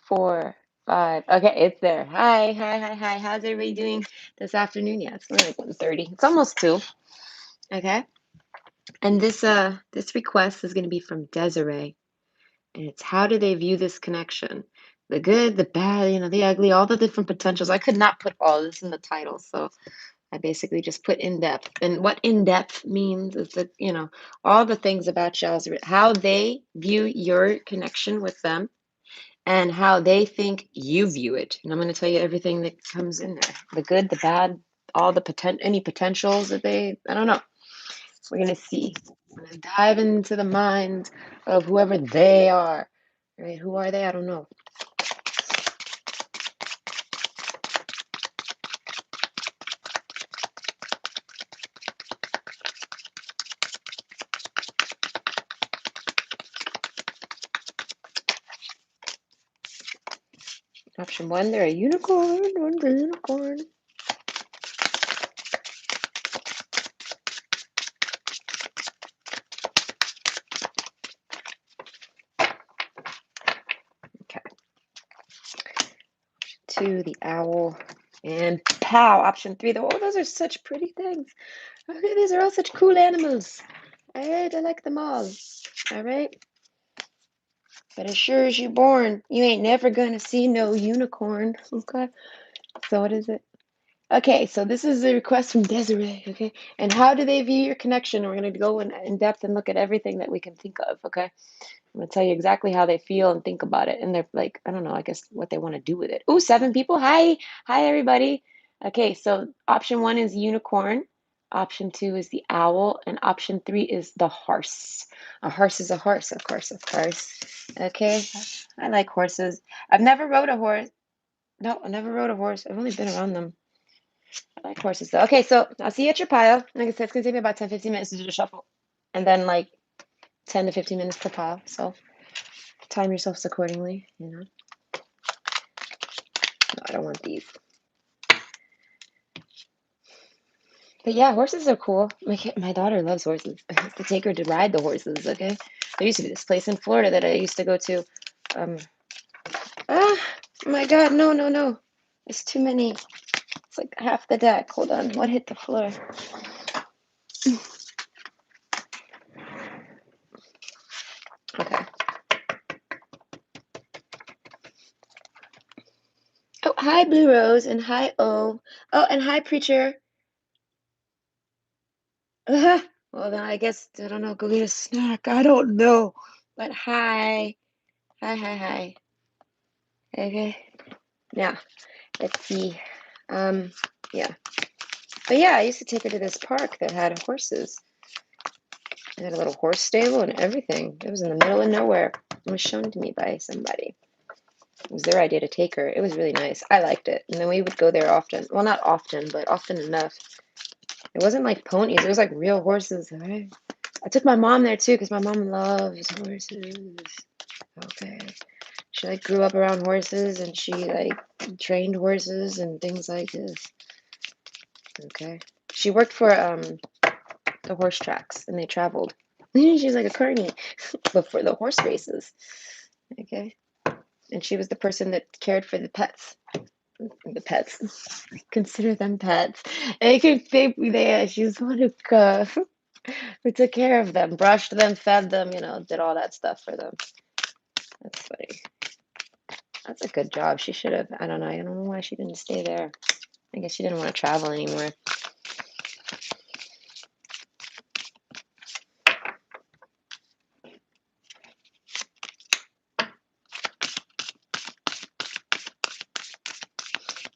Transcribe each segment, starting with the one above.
4, 5. Okay, it's there. Hi, hi, hi, hi. How's everybody doing this afternoon? Yeah, it's only like 1:30. It's almost 2. Okay. And this request is going to be from Desiree. And it's how do they view this connection? The good, the bad, the ugly, all the different potentials. I could not put all this in the title, so I basically just put in depth. And what in depth means is that, all the things about y'all's, how they view your connection with them and how they think you view it. And I'm going to tell you everything that comes in there, the good, the bad, all the any potentials that I don't know. We're going to see. I'm going to dive into the mind of whoever they are. Right? Who are they? I don't know. Option 1, they're a unicorn. One's a unicorn. Okay. 2, the owl. And pow, option 3. Oh, those are such pretty things. Okay, these are all such cool animals. All right, I like them all. All right. But as sure as you're born, you ain't never gonna see no unicorn. Okay. So what is it? Okay, so this is a request from Desiree, okay? And how do they view your connection? We're going to go in depth and look at everything that we can think of, okay? I'm going to tell you exactly how they feel and think about it. And they're like, I don't know, I guess what they want to do with it. Ooh, 7 people. Hi. Hi, everybody. Okay, so option 1 is unicorn. Option 2 is the owl. And option 3 is the horse. A horse is a horse, of course, of course. Okay, I like horses. I've never rode a horse. No, I never rode a horse. I've only been around them. I like horses though. Okay, so I'll see you at your pile. Like I said, it's gonna take me about 10, 15 minutes to do the shuffle. And then like 10 to 15 minutes per pile. So time yourselves accordingly, No, I don't want these. But yeah, horses are cool. My daughter loves horses. I have to take her to ride the horses, okay? There used to be this place in Florida that I used to go to. Ah, my God, no, no, no. There's too many. It's like half the deck. Hold on. What hit the floor? Okay. Oh, hi, Blue Rose, and hi, O. Oh, and hi, Preacher. Well, then I guess, I don't know, go get a snack. I don't know. But hi. Hi, hi, hi. Okay. Now, let's see. Yeah. But yeah, I used to take her to this park that had horses. It had a little horse stable and everything. It was in the middle of nowhere. It was shown to me by somebody. It was their idea to take her. It was really nice. I liked it. And then we would go there often. Well, not often, but often enough. It wasn't like ponies. It was like real horses. Right? I took my mom there too because my mom loves horses. Okay. She like grew up around horses and she like trained horses and things like this. Okay. She worked for the horse tracks and they traveled. She's like a carny, but for the horse races. Okay. And she was the person that cared for the pets. The pets. Consider them pets. She's the one who took care of them, brushed them, fed them, did all that stuff for them. That's funny. That's a good job. She should have. I don't know. I don't know why she didn't stay there. I guess she didn't want to travel anymore.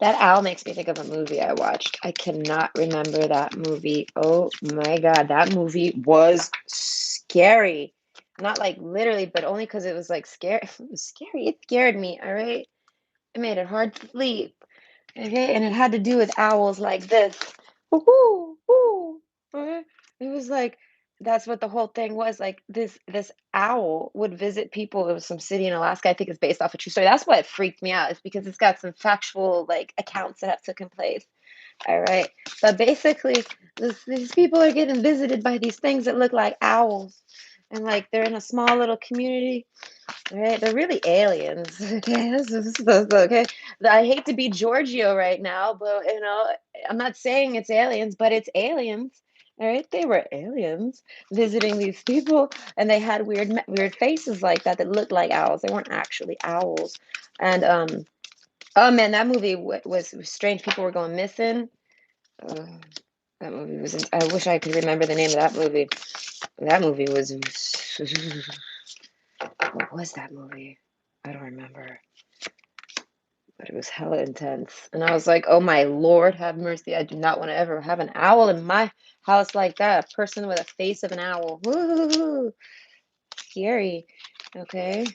That owl makes me think of a movie I watched. I cannot remember that movie. Oh my God, that movie was scary. Not like literally, but only because it was like scary. It was scary. It scared me, all right? It made it hard to sleep. Okay, and it had to do with owls like this. Woo, woo. Okay? It was like that's what the whole thing was. Like this owl would visit people. It was some city in Alaska. I think it's based off a true story. That's what freaked me out, is because it's got some factual like accounts that have taken place. All right. But basically, these people are getting visited by these things that look like owls. and like they're in a small little community. Right, they're really aliens. Okay, okay. I hate to be Giorgio right now, but I'm not saying it's aliens, but it's aliens. All right, they were aliens visiting these people, and they had weird faces like that that looked like owls. They weren't actually owls. And oh man, that movie was strange. People were going missing. Uh, that movie was. I wish I could remember the name of that movie. That movie was. What was that movie? I don't remember, but it was hella intense. And I was like, oh my Lord, have mercy. I do not want to ever have an owl in my house like that. A person with a face of an owl. Woo, scary. Okay.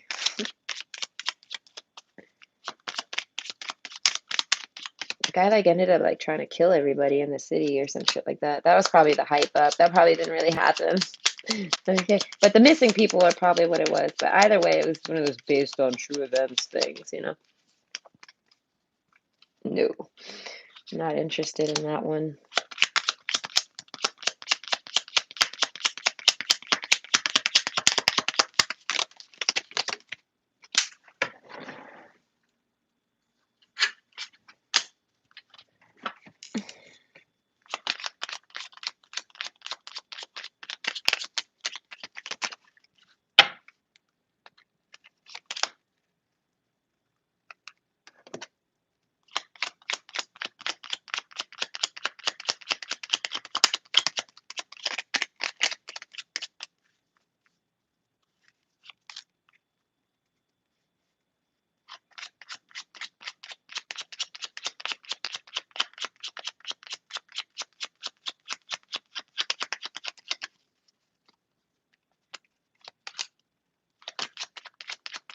The guy like ended up like trying to kill everybody in the city or some shit like that. That was probably the hype up. That probably didn't really happen. Okay. But the missing people are probably what it was. But either way, it was one of those based on true events things. No, not interested in that one.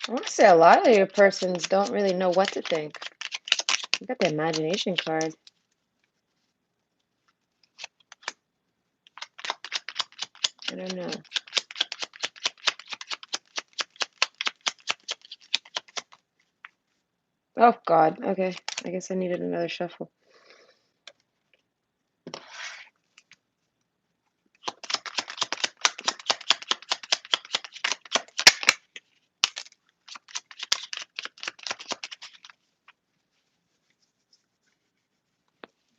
I want to say a lot of your persons don't really know what to think. You got the imagination card. I don't know. Oh God. Okay. I guess I needed another shuffle.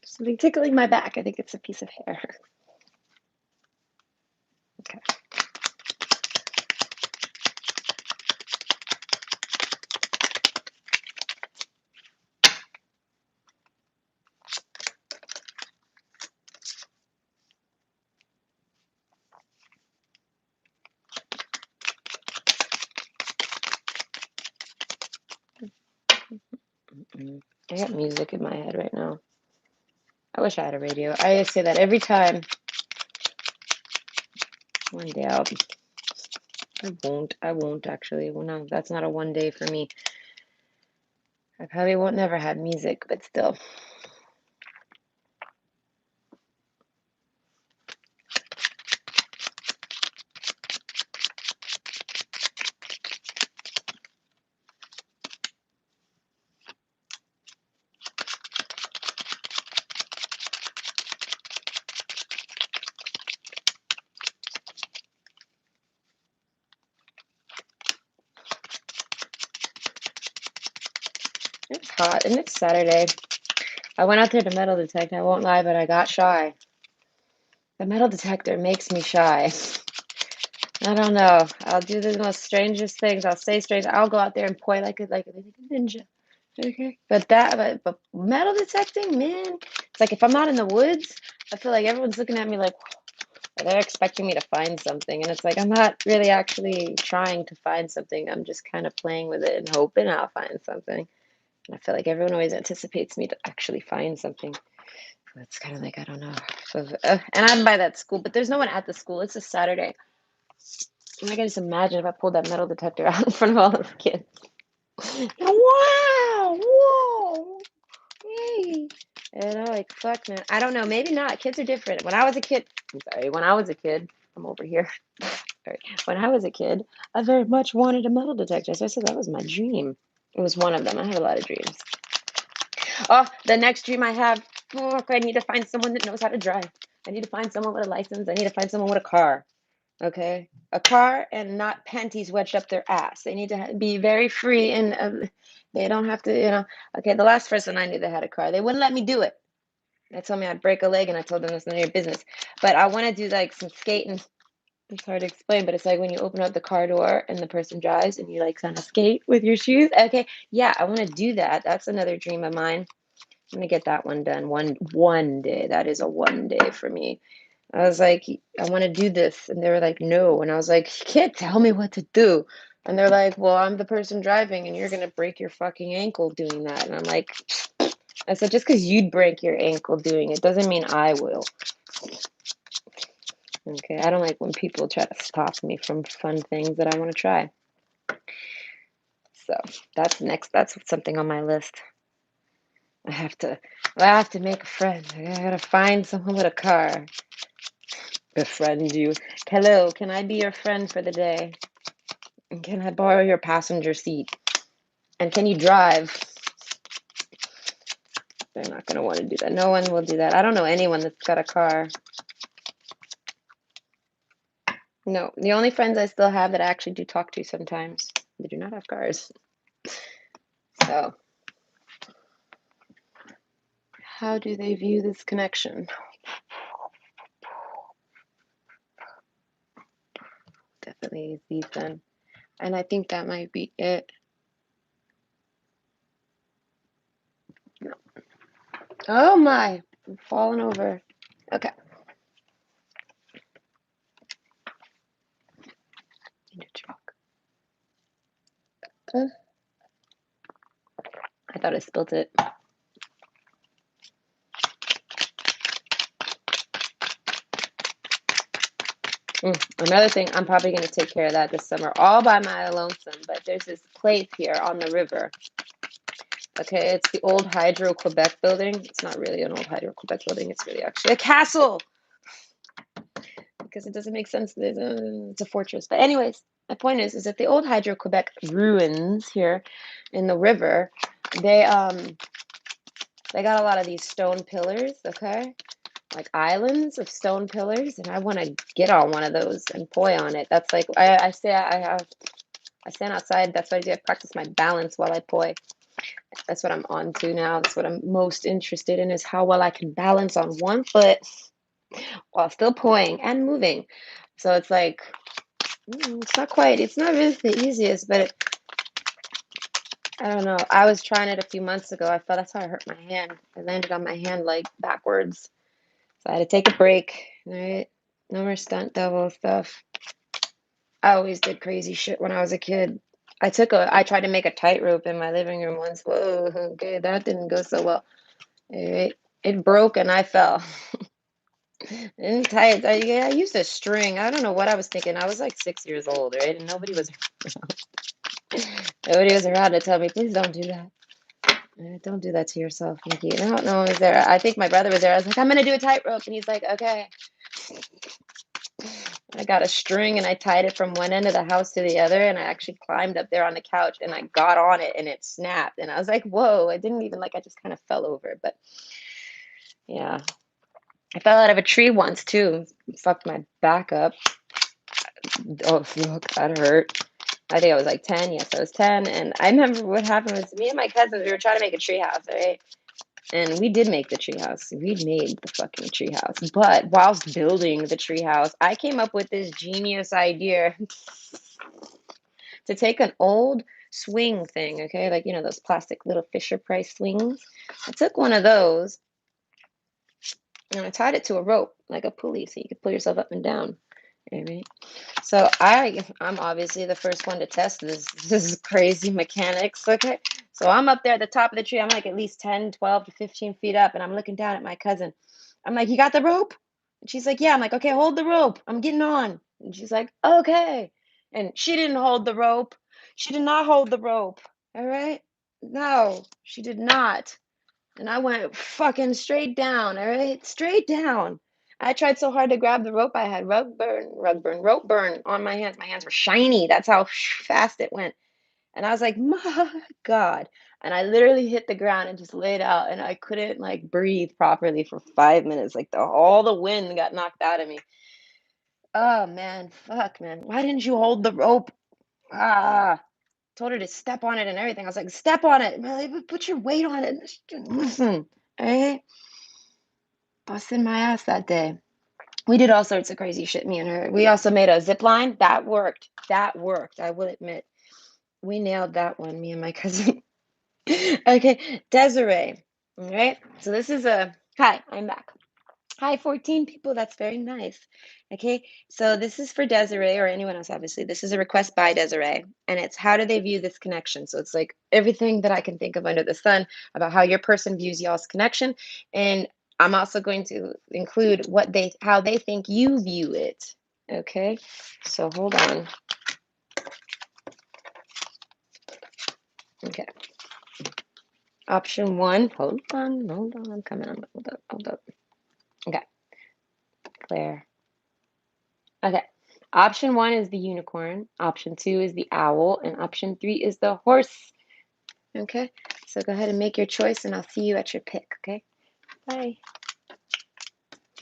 Something tickling my back. I think it's a piece of hair. Okay. I got music in my head right now. I wish I had a radio. I say that every time. One day I won't. I won't actually. Well, no, that's not a one day for me. I probably won't never have music, but still. It's hot and it's Saturday. I went out there to metal detect. I won't lie, but I got shy. The metal detector makes me shy. I don't know. I'll do the most strangest things. I'll say strange. I'll go out there and point like a ninja. Okay. But metal detecting, man. It's like if I'm not in the woods, I feel like everyone's looking at me like they're expecting me to find something. And it's like I'm not really actually trying to find something. I'm just kind of playing with it and hoping I'll find something. And I feel like everyone always anticipates me to actually find something. So it's kind of like I don't know. So, and I'm by that school, but there's no one at the school. It's a Saturday. And I can just imagine if I pulled that metal detector out in front of all those kids. Wow! Whoa! Hey! Like fuck, man. I don't know. Maybe not. Kids are different. When I was a kid, I'm sorry. When I was a kid, I'm over here. Sorry. When I was a kid, I very much wanted a metal detector. So I said that was my dream. It was one of them. I had a lot of dreams. Oh, the next dream I have. Fuck! I need to find someone that knows how to drive. I need to find someone with a license. I need to find someone with a car. Okay, a car and not panties wedged up their ass. They need to be very free and they don't have to, Okay, the last person I knew that had a car, they wouldn't let me do it. They told me I'd break a leg, and I told them it's none of your business. But I want to do like some skating. It's hard to explain, but it's like when you open up the car door and the person drives and you like kind of skate with your shoes. Okay, yeah, I want to do that. That's another dream of mine. I'm gonna get that one done one day. That is a one day for me. I was like, I want to do this, and they were like, no, and I was like, you can't tell me what to do. And they're like, well, I'm the person driving, and you're gonna break your fucking ankle doing that. And I'm like, I said, just because you'd break your ankle doing it doesn't mean I will. Okay, I don't like when people try to stop me from fun things that I want to try. So that's next. That's something on my list. I have to make a friend. I gotta find someone with a car. Befriend you. Hello, can I be your friend for the day? And can I borrow your passenger seat? And can you drive? They're not gonna want to do that. No one will do that. I don't know anyone that's got a car. No, the only friends I still have that I actually do talk to sometimes, they do not have cars. So, how do they view this connection? Definitely these then. And I think that might be it. No. Oh my, I'm falling over. Okay. Need a chalk. I thought I spilled it. Another thing, I'm probably going to take care of that this summer all by my lonesome. But there's this place here on the river. Okay, it's the old Hydro Quebec building. It's not really an old Hydro Quebec building. It's really actually a castle. Because it doesn't make sense. It's a fortress. But anyways, my point is that the old Hydro Quebec ruins here in the river, they got a lot of these stone pillars, okay? Like islands of stone pillars, and I want to get on one of those and poi on it. That's like I stand outside. That's what I do. I practice my balance while I poi. That's what I'm on to now. That's what I'm most interested in, is how well I can balance on one foot while still poing and moving. So it's like it's not really the easiest, but I don't know. I was trying it a few months ago. I felt that's how I hurt my hand. I landed on my hand like backwards. So I had to take a break. Right? No more stunt double stuff. I always did crazy shit when I was a kid. I tried to make a tightrope in my living room once. Whoa, okay, that didn't go so well. It broke and I fell. And tight. I used a string. I don't know what I was thinking. I was like 6 years old, right? And nobody was around to tell me, please don't do that. Don't do that to yourself, Nikki. No one was there. I think my brother was there. I was like, I'm gonna do a tightrope, and he's like, okay. I got a string and I tied it from one end of the house to the other, and I actually climbed up there on the couch and I got on it and it snapped. And I was like, whoa, I didn't even I just kind of fell over. But yeah. I fell out of a tree once too. Fucked my back up. Oh, fuck, that hurt. I think I was like 10. Yes, I was 10. And I remember what happened was me and my cousins, we were trying to make a tree house, right? And we did make the treehouse. We made the fucking treehouse. But whilst building the treehouse, I came up with this genius idea to take an old swing thing, okay? Like, those plastic little Fisher Price swings. I took one of those and I tied it to a rope, like a pulley, so you could pull yourself up and down. Right? So I'm obviously the first one to test this crazy mechanics, okay? So I'm up there at the top of the tree. I'm like at least 10, 12 to 15 feet up, and I'm looking down at my cousin. I'm like, you got the rope? And she's like, yeah. I'm like, okay, hold the rope. I'm getting on. And she's like, okay. And she didn't hold the rope. She did not hold the rope. All right? No, she did not. And I went fucking straight down, all right? Straight down. I tried so hard to grab the rope. I had rope burn on my hands. My hands were shiny. That's how fast it went. And I was like, my God. And I literally hit the ground and just laid out. And I couldn't breathe properly for 5 minutes. All the wind got knocked out of me. Oh man, fuck man. Why didn't you hold the rope? Ah, told her to step on it and everything. I was like, step on it. Well, put your weight on it. She didn't listen. Eh? Busting my ass that day. We did all sorts of crazy shit, me and her. We also made a zip line. That worked. That worked, I will admit. We nailed that one, me and my cousin. Okay, Desiree. All right. So this is a hi, I'm back. Hi, 14 people. That's very nice. Okay, so this is for Desiree or anyone else, obviously. This is a request by Desiree, and it's how do they view this connection? So it's like everything that I can think of under the sun about how your person views y'all's connection. And I'm also going to include how they think you view it. Okay, so hold on. Okay, option one. Hold on. I'm coming on. Hold up. Okay, Claire. Okay. Option one is the unicorn. Option two is the owl. And option three is the horse. Okay. So go ahead and make your choice, and I'll see you at your pick. Okay. Bye.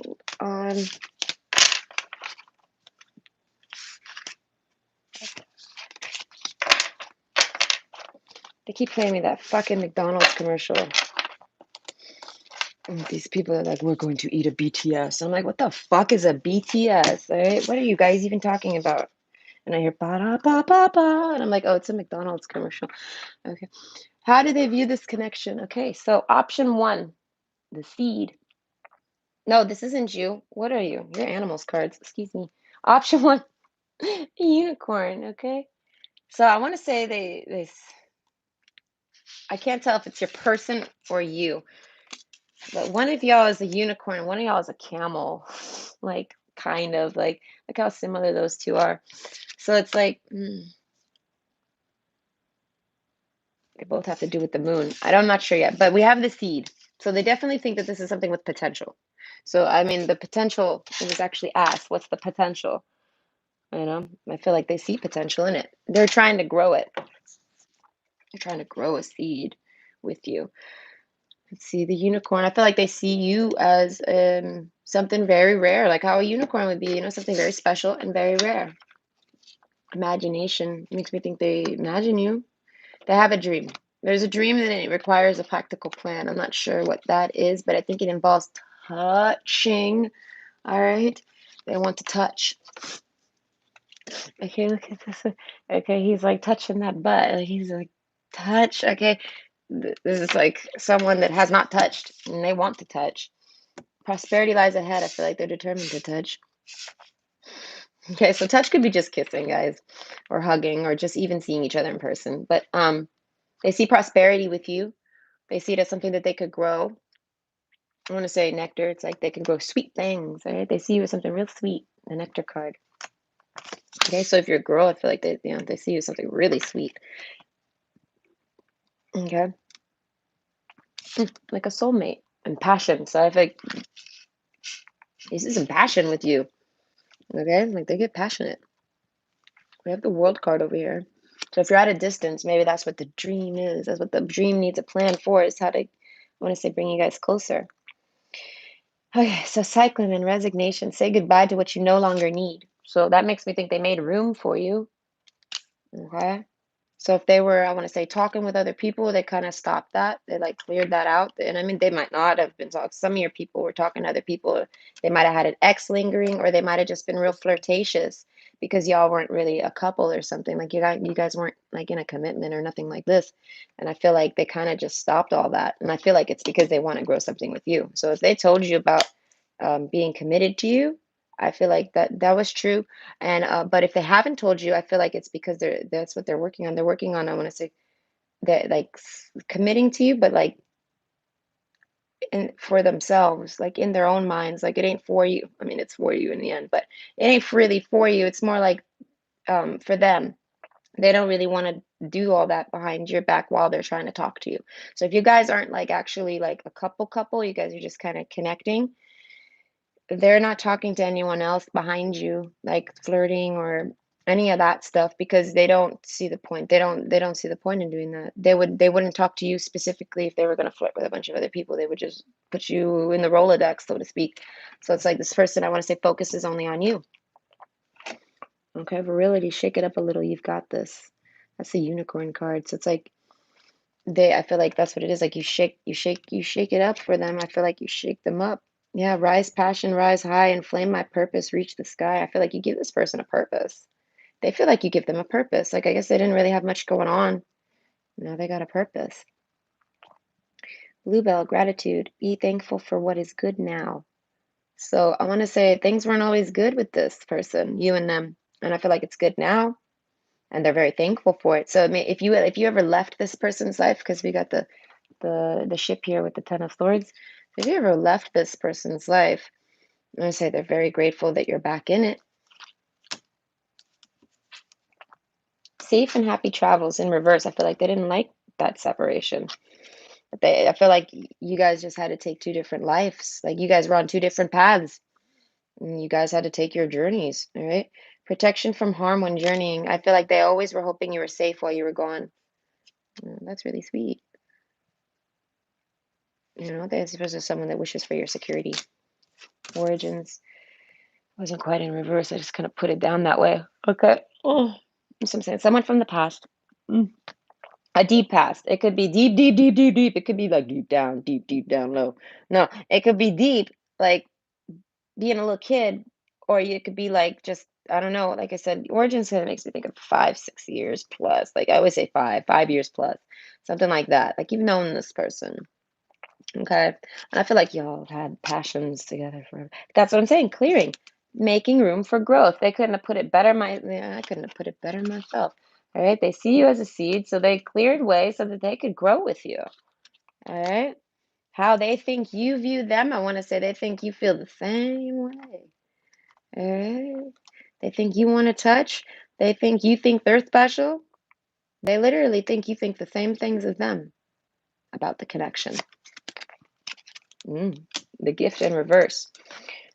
Hold on. They keep playing me that fucking McDonald's commercial. And these people are like, we're going to eat a BTS. I'm like, what the fuck is a BTS? All right. What are you guys even talking about? And I hear ba da ba ba ba. And I'm like, oh, it's a McDonald's commercial. Okay. How do they view this connection? Okay. So option one, the seed. No, this isn't you. What are you? You're animals cards. Excuse me. Option one, unicorn. Okay. So I want to say I can't tell if it's your person or you, but one of y'all is a unicorn, one of y'all is a camel. Like, kind of like how similar those two are. So it's like, they both have to do with the moon. I'm not sure yet, but we have the seed. So they definitely think that this is something with potential. So, I mean, the potential, it was actually asked, what's the potential? You know, I feel like they see potential in it. They're trying to grow it. They're trying to grow a seed with you. Let's see, the unicorn. I feel like they see you as something very rare, like how a unicorn would be, something very special and very rare. Imagination makes me think they imagine you. They have a dream. There's a dream and it requires a practical plan. I'm not sure what that is, but I think it involves touching. All right. They want to touch. Okay, look at this. Okay, he's like touching that butt. Like he's like, touch. Okay, this is like someone that has not touched and they want to touch. Prosperity lies ahead. I feel like they're determined to touch. Okay, so touch could be just kissing, guys, or hugging, or just even seeing each other in person. But they see prosperity with you. They see it as something that they could grow. I want to say nectar. It's like they can grow sweet things, right? They see you as something real sweet. The nectar card. Okay, so if you're a girl, I feel like they see you as something really sweet. Okay. Like a soulmate and passion. So I feel like this is some passion with you. Okay, like they get passionate. We have the world card over here. So if you're at a distance, maybe that's what the dream is. That's what the dream needs a plan for, is how to, I want to say, bring you guys closer. Okay, so cycling and resignation. Say goodbye to what you no longer need. So that makes me think they made room for you. Okay. So if they were, I want to say, talking with other people, they kind of stopped that. They like cleared that out. And I mean, they might not have been talking. Some of your people were talking to other people. They might have had an ex lingering, or they might have just been real flirtatious because y'all weren't really a couple or something. Like you guys weren't like in a commitment or nothing like this. And I feel like they kind of just stopped all that. And I feel like it's because they want to grow something with you. So if they told you about being committed to you, I feel like that was true. And but if they haven't told you, I feel like it's because that's what they're working on. They're working on, I want to say, that like committing to you, but like for themselves, like in their own minds. Like it ain't for you. I mean, it's for you in the end, but it ain't really for you. It's more like for them. They don't really want to do all that behind your back while they're trying to talk to you. So if you guys aren't like actually like a couple, you guys are just kind of connecting. They're not talking to anyone else behind you, like flirting or any of that stuff, because they don't see the point. They don't see the point in doing that. They wouldn't talk to you specifically if they were going to flirt with a bunch of other people. They would just put you in the Rolodex, so to speak. So it's like this person, I want to say, focuses only on you. Okay, virility, shake it up a little. You've got this. That's the unicorn card. So it's like I feel like that's what it is. Like you shake it up for them. I feel like you shake them up. Yeah, rise passion, rise high, inflame my purpose, reach the sky. I feel like you give this person a purpose. They feel like you give them a purpose. Like I guess they didn't really have much going on. Now they got a purpose. Bluebell, gratitude. Be thankful for what is good now. So I want to say things weren't always good with this person, you and them. And I feel like it's good now. And they're very thankful for it. So if you ever left this person's life, because we got the ship here with the Ten of Swords, if you ever left this person's life, I say they're very grateful that you're back in it. Safe and happy travels in reverse. I feel like they didn't like that separation. But I feel like you guys just had to take two different lives. Like you guys were on two different paths. And you guys had to take your journeys, all right? Protection from harm when journeying. I feel like they always were hoping you were safe while you were gone. That's really sweet. There's supposed to someone that wishes for your security. Origins wasn't quite in reverse. I just kind of put it down that way. Okay. Oh, so I'm saying someone from the past. Mm. A deep past. It could be deep, deep, deep, deep, deep. It could be like deep, deep down low. No, it could be deep, like being a little kid, or you could be like just I don't know. Like I said, origins kind of makes me think of 5, 6 years plus. Like I always say 5 years plus, something like that. Like you've known this person. Okay. And I feel like y'all have had passions together forever. That's what I'm saying. Clearing, making room for growth. They couldn't have put it better. I couldn't have put it better myself. All right. They see you as a seed, so they cleared way so that they could grow with you. All right. How they think you view them, I want to say they think you feel the same way. All right. They think you want to touch. They think you think they're special. They literally think you think the same things as them about the connection. The gift in reverse.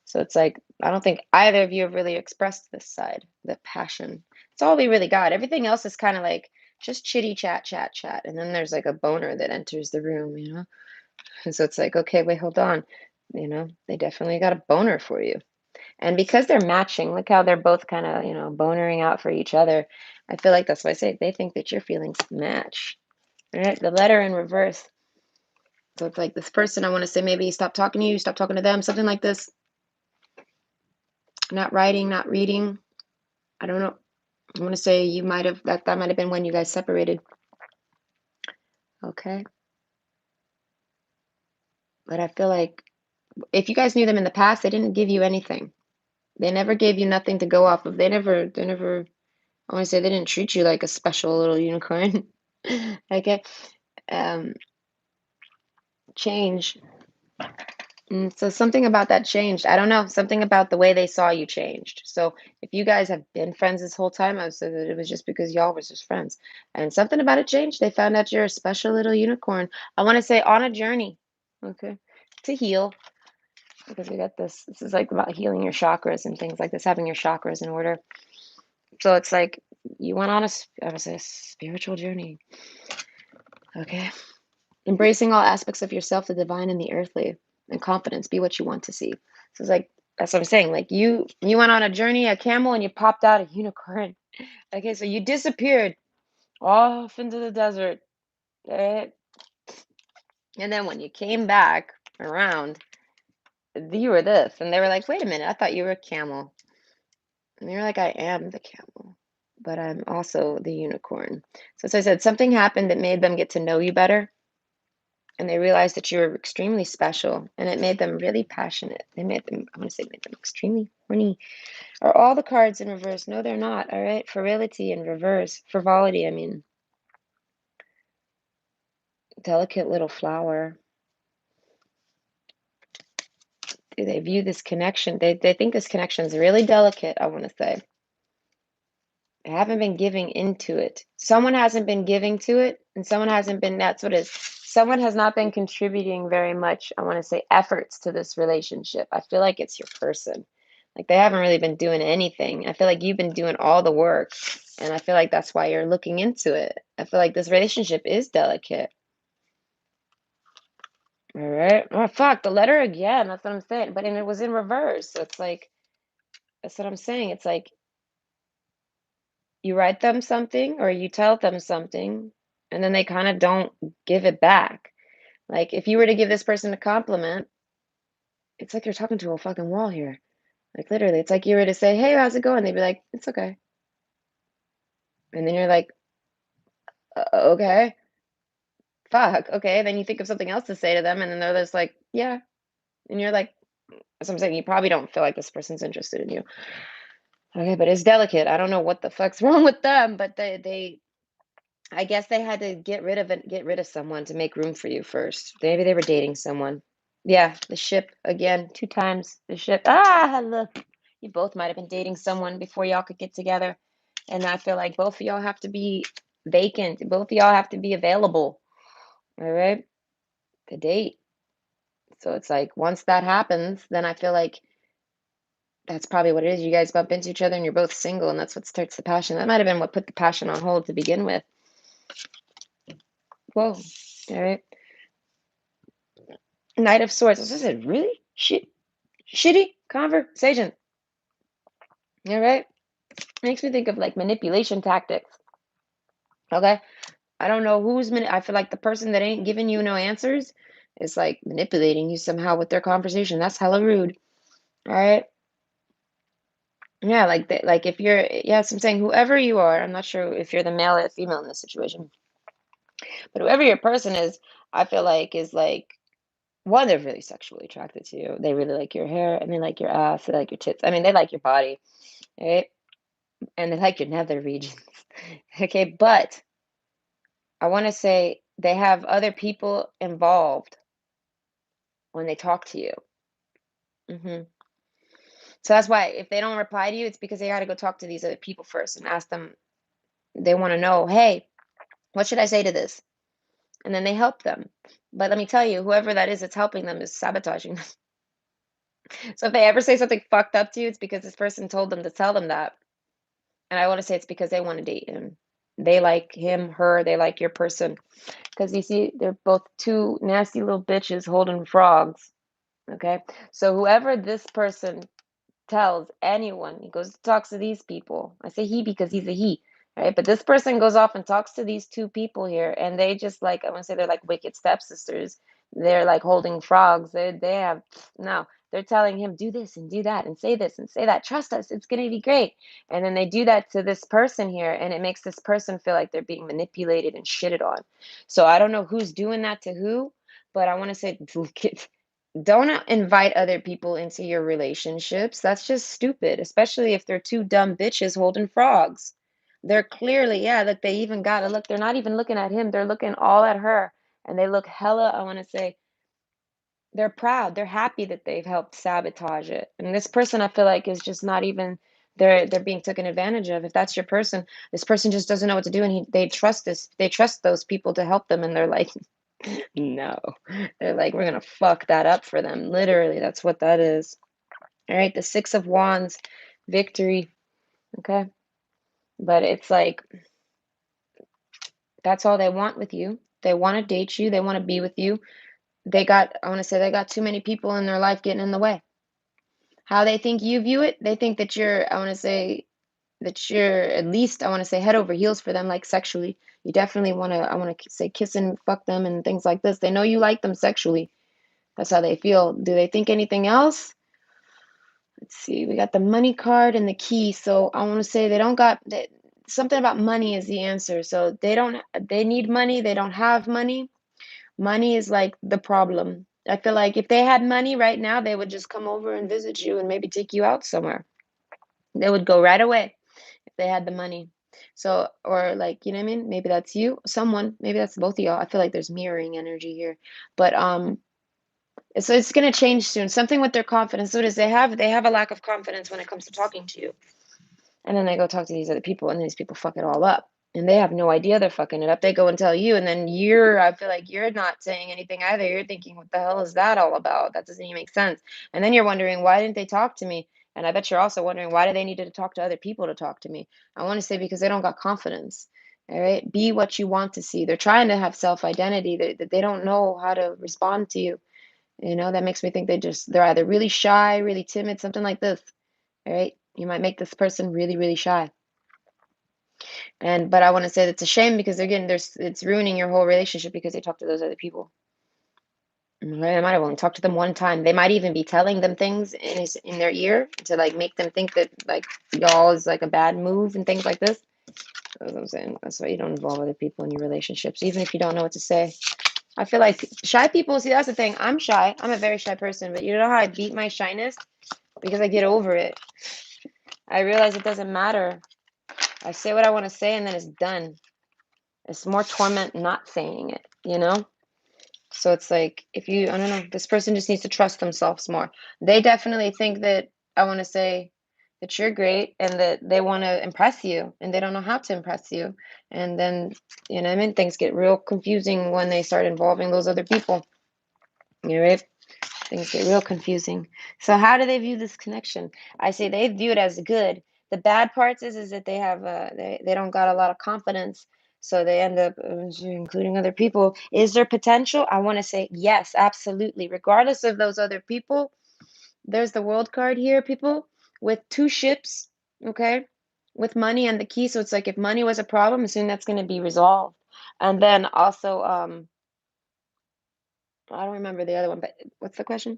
So it's like, I don't think either of you have really expressed this side, the passion. It's all we really got. Everything else is kind of like just chitty chat, chat, chat. And then there's like a boner that enters the room. And so it's like, okay, wait, hold on. They definitely got a boner for you. And because they're matching, look how they're both kind of, bonering out for each other. I feel like that's why I say they think that your feelings match. All right, the letter in reverse. So it's like this person, I want to say maybe stop talking to you, stop talking to them, something like this. Not writing, not reading. I don't know. I want to say you might have that might have been when you guys separated. Okay. But I feel like if you guys knew them in the past, they didn't give you anything. They never gave you nothing to go off of. They never I want to say they didn't treat you like a special little unicorn. Okay. Um Change. So something about that changed. I don't know. Something about the way they saw you changed. So if you guys have been friends this whole time, I would say that it was just because y'all was just friends. And something about it changed. They found out you're a special little unicorn. I want to say on a journey, okay, to heal. Because we got this. This is like about healing your chakras and things like this, having your chakras in order. So it's like you went on I would say, a spiritual journey. Okay. Embracing all aspects of yourself, the divine and the earthly, and confidence. Be what you want to see. So it's like that's what I'm saying. Like you went on a journey, a camel, and you popped out a unicorn. Okay, so you disappeared off into the desert, right? And then when you came back around, you were this, and they were like, "Wait a minute, I thought you were a camel." And you're like, "I am the camel, but I'm also the unicorn." So as I said, something happened that made them get to know you better. And they realized that you were extremely special, and it made them really passionate. I want to say, made them extremely horny. Are all the cards in reverse? No, they're not. All right. Virility in reverse. Frivolity, I mean, delicate little flower. Do they view this connection? They think this connection is really delicate, I want to say. They haven't been giving into it. Someone hasn't been giving to it, and someone hasn't been, that's what it is. Someone has not been contributing very much, I want to say, efforts to this relationship. I feel like it's your person. Like they haven't really been doing anything. I feel like you've been doing all the work, and I feel like that's why you're looking into it. I feel like this relationship is delicate. All right. Oh, fuck, the letter again. That's what I'm saying. But and it was in reverse. So it's like, that's what I'm saying. It's like you write them something or you tell them something, and then they kind of don't give it back. Like if you were to give this person a compliment, it's like you're talking to a fucking wall here. Like literally, it's like you were to say, "Hey, how's it going?" They'd be like, "It's okay." And then you're like, Okay, fuck, okay." Then you think of something else to say to them, and then they're just like, "Yeah." And you're like, that's what I'm saying. You probably don't feel like this person's interested in you. Okay, but it's delicate. I don't know what the fuck's wrong with them, but I guess they had to get rid of someone to make room for you first. Maybe they were dating someone. Yeah, the ship again, 2 times the ship. Ah, look. You both might have been dating someone before y'all could get together. And I feel like both of y'all have to be vacant. Both of y'all have to be available. All right? To date. So it's like once that happens, then I feel like that's probably what it is. You guys bump into each other and you're both single, and that's what starts the passion. That might have been what put the passion on hold to begin with. Whoa. All right. Knight of Swords. This is a really shitty conversation. All right. Makes me think of like manipulation tactics. Okay. I don't know I feel like the person that ain't giving you no answers is like manipulating you somehow with their conversation. That's hella rude. All right. Yeah, like if you're, yes, I'm saying whoever you are, I'm not sure if you're the male or the female in this situation, but whoever your person is, I feel like is like one, they're really sexually attracted to you. They really like your hair and they like your ass, they like your tits. I mean, they like your body, right? And they like your nether regions. Okay, but I want to say they have other people involved when they talk to you. hmm So that's why if they don't reply to you, it's because they got to go talk to these other people first and ask them. They want to know, hey, what should I say to this? And then they help them. But let me tell you, whoever that is that's helping them is sabotaging them. So if they ever say something fucked up to you, it's because this person told them to tell them that. And I want to say it's because they want to date him. They like him, her, they like your person. Because you see, they're both two nasty little bitches holding frogs. Okay. So whoever this person tells anyone, he goes talks to these people. I say he because he's a he, right? But this person goes off and talks to these two people here, and they just like I want to say they're like wicked stepsisters. They're like holding frogs. They have no. They're telling him do this and do that and say this and say that. Trust us, it's gonna be great. And then they do that to this person here, and it makes this person feel like they're being manipulated and shitted on. So I don't know who's doing that to who, but I want to say don't invite other people into your relationships. That's just stupid, especially if they're two dumb bitches holding frogs. They're clearly, yeah, look, they even got to look. They're not even looking at him. They're looking all at her. And they look hella, I want to say, they're proud. They're happy that they've helped sabotage it. And this person, I feel like, is just not even, they're being taken advantage of. If that's your person, this person just doesn't know what to do. And they trust those people to help them. And they're like, no. They're like, we're gonna fuck that up for them. Literally, that's what that is. All right, the Six of Wands, victory. Okay. But it's like that's all they want with you. They want to date you, they want to be with you. I want to say they got too many people in their life getting in the way. How they think you view it, they think that I want to say that you're at least, I want to say head over heels for them, like sexually. You definitely want to, I want to say kiss and fuck them and things like this. They know you like them sexually. That's how they feel. Do they think anything else? Let's see. We got the money card and the key. So I want to say they don't got that. Something about money is the answer. So they need money. They don't have money. Money is like the problem. I feel like if they had money right now, they would just come over and visit you and maybe take you out somewhere. They would go right away if they had the money. So, or like, you know what I mean? Maybe that's you, someone, maybe that's both of y'all. I feel like there's mirroring energy here. But so it's going to change soon. Something with their confidence. So it is they have a lack of confidence when it comes to talking to you. And then they go talk to these other people and these people fuck it all up. And they have no idea they're fucking it up. They go and tell you and then I feel like you're not saying anything either. You're thinking, what the hell is that all about? That doesn't even make sense. And then you're wondering, why didn't they talk to me? And I bet you're also wondering, why do they need to talk to other people to talk to me? I want to say because they don't got confidence. All right. Be what you want to see. They're trying to have self identity. They don't know how to respond to you. That makes me think they're either really shy, really timid, something like this. All right. You might make this person really, really shy. But I want to say that's a shame because again, it's ruining your whole relationship because they talk to those other people. Right? I might have only talked to them one time. They might even be telling them things in their ear to like make them think that like y'all is like a bad move and things like this. That's what I'm saying. That's why you don't involve other people in your relationships, even if you don't know what to say. I feel like shy people, see, that's the thing. I'm shy. I'm a very shy person, but you know how I beat my shyness? Because I get over it. I realize it doesn't matter. I say what I want to say and then it's done. It's more torment not saying it, you know? So it's like, if you, I don't know, this person just needs to trust themselves more. They definitely think that, I want to say, that you're great and that they want to impress you and they don't know how to impress you. And then, you know what I mean? Things get real confusing when they start involving those other people. You know, right? Things get real confusing. So how do they view this connection? I say they view it as good. The bad parts is that they have they don't got a lot of confidence, so they end up including other people. Is there potential? I want to say yes, absolutely. Regardless of those other people, there's the world card here, people with two ships, okay, with money and the key. So it's like if money was a problem, soon that's going to be resolved. And then also, I don't remember the other one, but what's the question?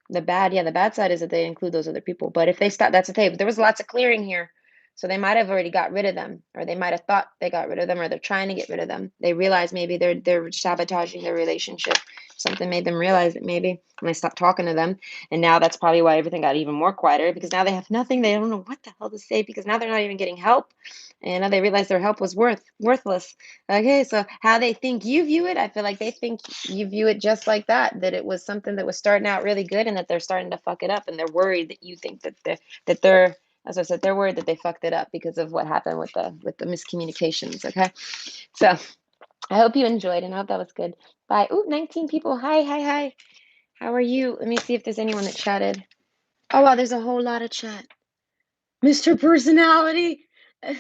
The bad side is that they include those other people. But if they stop, that's okay. But there was lots of clearing here. So they might have already got rid of them, or they might have thought they got rid of them, or they're trying to get rid of them. They realize maybe they're sabotaging their relationship. Something made them realize it maybe, and they stopped talking to them. And now that's probably why everything got even more quieter because now they have nothing. They don't know what the hell to say because now they're not even getting help. And now they realize their help was worthless. Okay, so how they think you view it, I feel like they think you view it just like that, that it was something that was starting out really good and that they're starting to fuck it up and they're worried that you think that they're as I said, they're worried that they fucked it up because of what happened with the miscommunications. Okay. So I hope you enjoyed and I hope that was good. Bye. Ooh, 19 people. Hi, hi, hi. How are you? Let me see if there's anyone that chatted. Oh wow, there's a whole lot of chat. Mr. Personality. I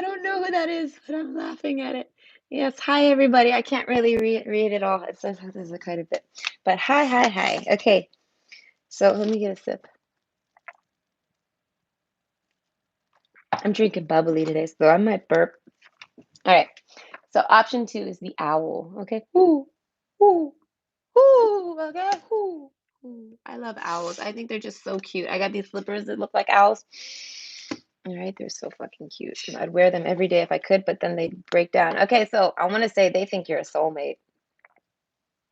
don't know who that is, but I'm laughing at it. Yes, hi everybody. I can't really read it all. It says there's a kind of bit, but hi, hi, hi. Okay, so let me get a sip. I'm drinking bubbly today, so I might burp. All right. So option 2 is the owl. Okay. Whoo, whoo, whoo. Okay. Whoo, whoo. I love owls. I think they're just so cute. I got these slippers that look like owls. All right, they're so fucking cute. I'd wear them every day if I could, but then they'd break down. Okay, so I want to say they think you're a soulmate.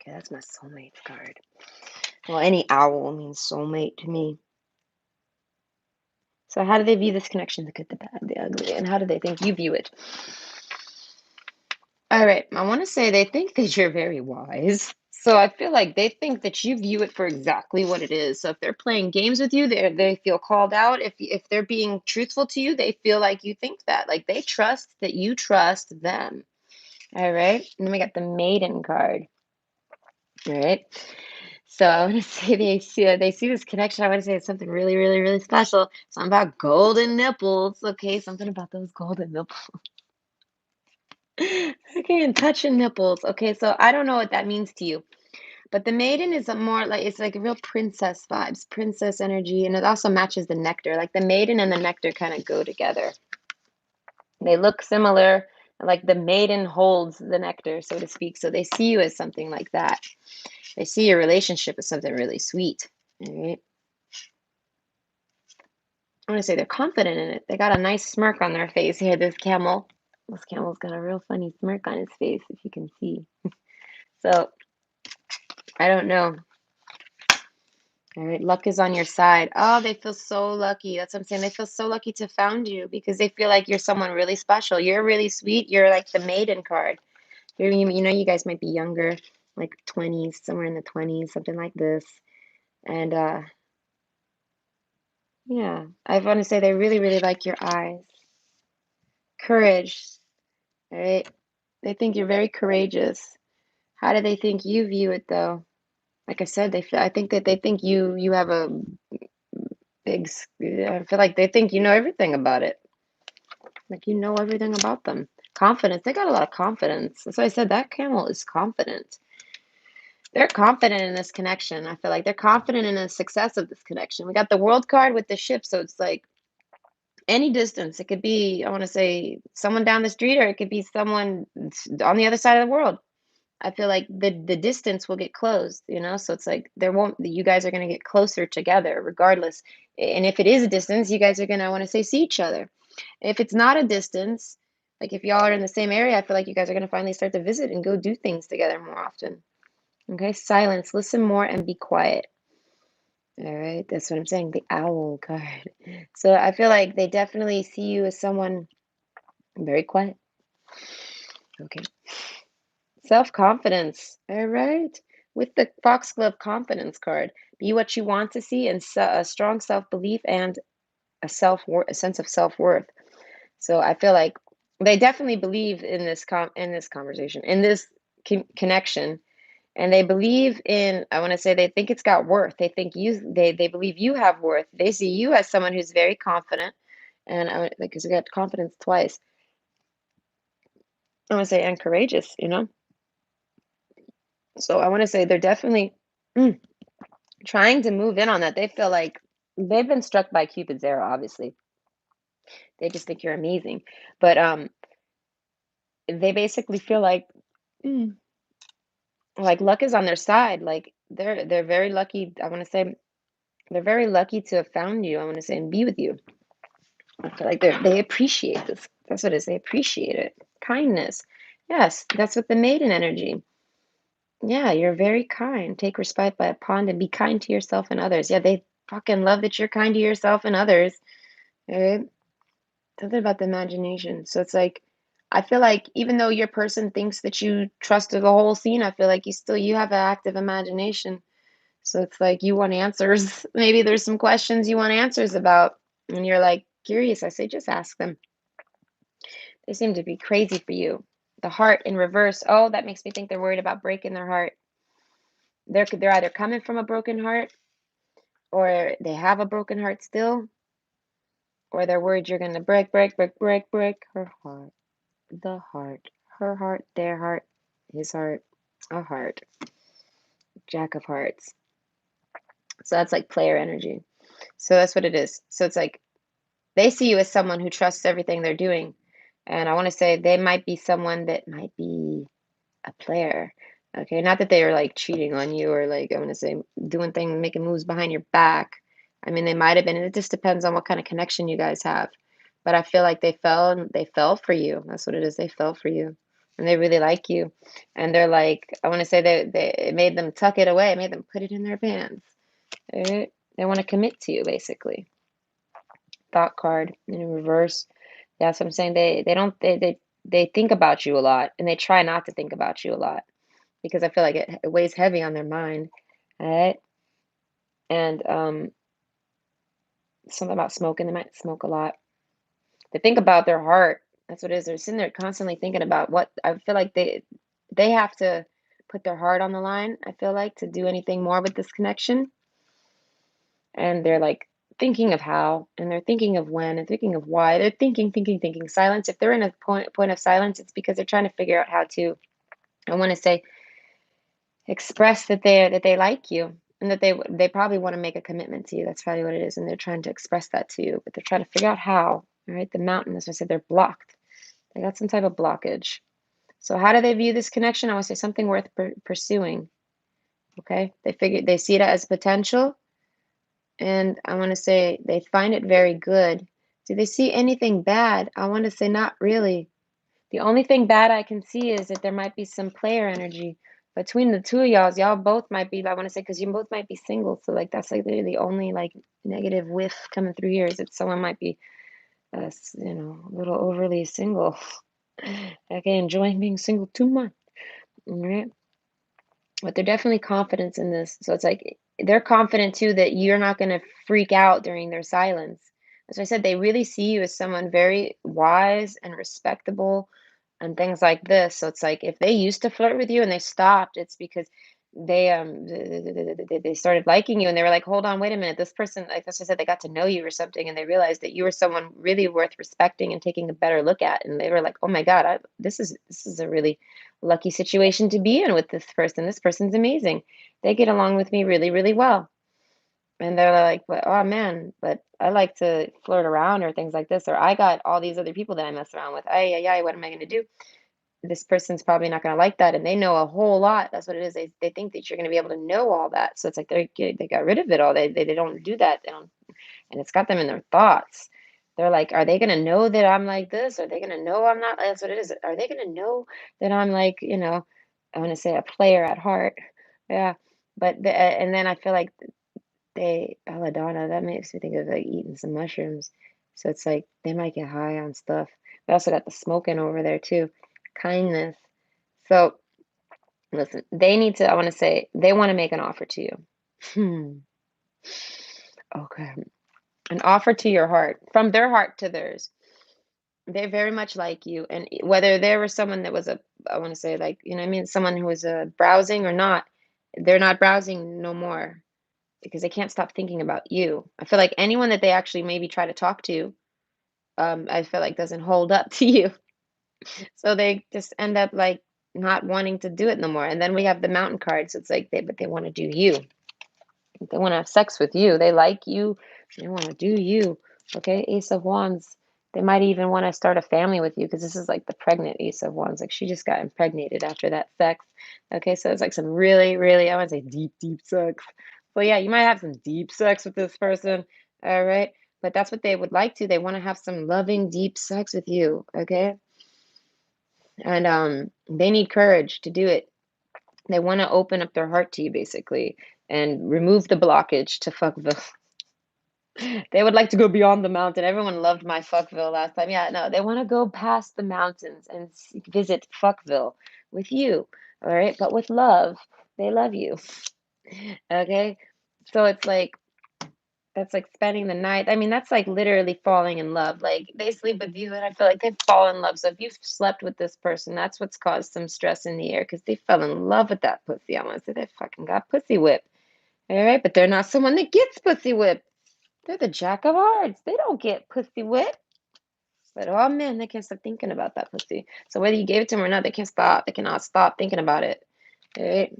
Okay, that's my soulmate card. Well, any owl means soulmate to me. So how do they view this connection, the good, the bad, the ugly, and how do they think you view it? All right, I want to say they think that you're very wise. So I feel like they think that you view it for exactly what it is. So if they're playing games with you, they feel called out. If they're being truthful to you, they feel like you think that. Like they trust that you trust them. All right. And then we got the maiden card. All right. So I want to say they see this connection. I want to say it's something really, really, really special. Something about golden nipples. Okay, something about those golden nipples. Okay, and touching nipples. Okay, so I don't know what that means to you, but the maiden is a more like it's like a real princess vibes, princess energy, and it also matches the nectar. Like the maiden and the nectar kind of go together. They look similar, like the maiden holds the nectar, so to speak. So they see you as something like that. They see your relationship as something really sweet. All right. I want to say they're confident in it. They got a nice smirk on their face here. This camel. This camel's got a real funny smirk on his face, if you can see. So I don't know. All right, luck is on your side. Oh, they feel so lucky. That's what I'm saying. They feel so lucky to found you because they feel like you're someone really special. You're really sweet. You're like the maiden card. You know, you guys might be younger, like 20s, somewhere in the 20s, something like this. And yeah, I want to say they really, really like your eyes. Courage, right? They think you're very courageous. How do they think you view it, though? Like I said, I think that they think you have a big. I feel like they think you know everything about it. Like you know everything about them. Confidence. They got a lot of confidence. That's why I said that camel is confident. They're confident in this connection. I feel like they're confident in the success of this connection. We got the world card with the ship, so it's like Any distance. It could be, I want to say, someone down the street, or it could be someone on the other side of the world. I feel like the distance will get closed. So it's like there won't you guys are gonna get closer together regardless. And if it is a distance, you guys are gonna, I want to say, see each other. If it's not a distance, like if y'all are in the same area, I feel like you guys are gonna finally start to visit and go do things together more often. Okay, silence, listen more and be quiet. All right, that's what I'm saying. The owl card. So I feel like they definitely see you as someone very quiet. Okay. Self-confidence. All right. With the foxglove confidence card, be what you want to see, and a strong self-belief and a sense of self-worth. So I feel like they definitely believe in this conversation, in this connection, and they believe in, I want to say, they think it's got worth. They think they believe you have worth. They see you as someone who's very confident, and because we got confidence twice. I want to say, and courageous. So I want to say they're definitely mm, trying to move in on that. They feel like they've been struck by Cupid's arrow, obviously. They just think you're amazing. But they basically feel mm, like luck is on their side. Like they're very lucky. I want to say they're very lucky to have found you. I want to say, and be with you. I feel like they appreciate this. That's what it is. They appreciate it. Kindness. Yes, that's what the maiden energy. Yeah, you're very kind. Take respite by a pond and be kind to yourself and others. Yeah, they fucking love that you're kind to yourself and others. Right? Something about the imagination. So it's like, I feel like even though your person thinks that you trusted the whole scene, I feel like you have an active imagination. So it's like you want answers. Maybe there's some questions you want answers about, and you're like curious. I say just ask them. They seem to be crazy for you. The heart in reverse. Oh, that makes me think they're worried about breaking their heart. They're either coming from a broken heart, or they have a broken heart still, or they're worried you're gonna break her heart. The heart. Her heart, their heart, his heart, a heart. Jack of hearts. So that's like player energy. So that's what it is. So it's like they see you as someone who trusts everything they're doing. And I want to say they might be someone that might be a player. Okay, not that they are like cheating on you, or like, I want to say, doing things, making moves behind your back. I mean, they might have been. It just depends on what kind of connection you guys have. But I feel like they fell for you. That's what it is. They fell for you, and they really like you. And they're like, I want to say, they it made them tuck it away. It made them put it in their pants. Right? They want to commit to you, basically. Thought card in reverse. That's what I'm saying. They don't they think about you a lot, and they try not to think about you a lot, because I feel like it weighs heavy on their mind. All right. And something about smoking. They might smoke a lot. They think about their heart. That's what it is. They're sitting there constantly thinking about what, I feel like they have to put their heart on the line, I feel like, to do anything more with this connection. And they're like thinking of how, and they're thinking of when, and thinking of why. They're thinking. Silence. If they're in a point of silence, it's because they're trying to figure out how to, I want to say, express that they like you, and that they probably want to make a commitment to you. That's probably what it is, and they're trying to express that to you, but they're trying to figure out how. All right, the mountain, as I said, they're blocked. They got some type of blockage. So how do they view this connection? I want to say something worth pursuing. Okay, they see it as potential, and I want to say they find it very good. Do they see anything bad? I want to say not really. The only thing bad I can see is that there might be some player energy between the two of y'all. Y'all both might be, I want to say, because you both might be single. So like that's like the only like negative whiff coming through here, is that someone might be, a little overly single. Okay, enjoying being single too much. All right, but they're definitely confident in this. So it's like they're confident too that you're not going to freak out during their silence. As I said, they really see you as someone very wise and respectable and things like this. So it's like if they used to flirt with you and they stopped, it's because they started liking you, and they were like, hold on, wait a minute, this person, like as I said, they got to know you or something, and they realized that you were someone really worth respecting and taking a better look at, and they were like, oh my God, this is a really lucky situation to be in with this person. This person's amazing. They get along with me really, really well. And they're like, "But oh man, but I like to flirt around or things like this, or I got all these other people that I mess around with. Ay, ay, ay, what am I gonna do?" This person's probably not gonna like that, and they know a whole lot. That's what it is. They think that you're gonna be able to know all that. So it's like they got rid of it all. They don't do that. They don't, and it's got them in their thoughts. They're like, are they gonna know that I'm like this? Are they gonna know I'm not? That's what it is. Are they gonna know that I'm like, I want to say a player at heart. Yeah. But and then I feel like belladonna, that makes me think of like eating some mushrooms. So it's like they might get high on stuff. We also got the smoking over there too. Kindness. So listen, they need to, I want to say, they want to make an offer to you. Hmm. Okay. An offer to your heart, from their heart to theirs. They very much like you. And whether there was someone that was I want to say, like, I mean, someone who was browsing or not, they're not browsing no more because they can't stop thinking about you. I feel like anyone that they actually maybe try to talk to, I feel like doesn't hold up to you. So they just end up like not wanting to do it no more. And then we have the mountain card. So it's like but they want to do you. They want to have sex with you. They like you. They want to do you. Okay, Ace of Wands. They might even want to start a family with you because this is like the pregnant Ace of Wands. Like she just got impregnated after that sex. Okay, so it's like some really, really, I want to say deep, deep sex. So yeah, you might have some deep sex with this person. All right, but that's what they would like to. They want to have some loving, deep sex with you. Okay, and they need courage to do it. They want to open up their heart to you, basically, and remove the blockage to Fuckville. They would like to go beyond the mountain. Everyone loved my Fuckville last time. Yeah, no, they want to go past the mountains and visit Fuckville with you. All right, but with love. They love you. Okay, so it's like that's like spending the night. I mean, that's like literally falling in love. Like they sleep with you, and I feel like they fall in love. So if you've slept with this person, that's what's caused some stress in the air because they fell in love with that pussy. I want to say they fucking got pussy whipped. All right, but they're not someone that gets pussy whipped. They're the jack of hearts. They don't get pussy whipped. But oh man, they can't stop thinking about that pussy. So whether you gave it to them or not, they can't stop. They cannot stop thinking about it. All right,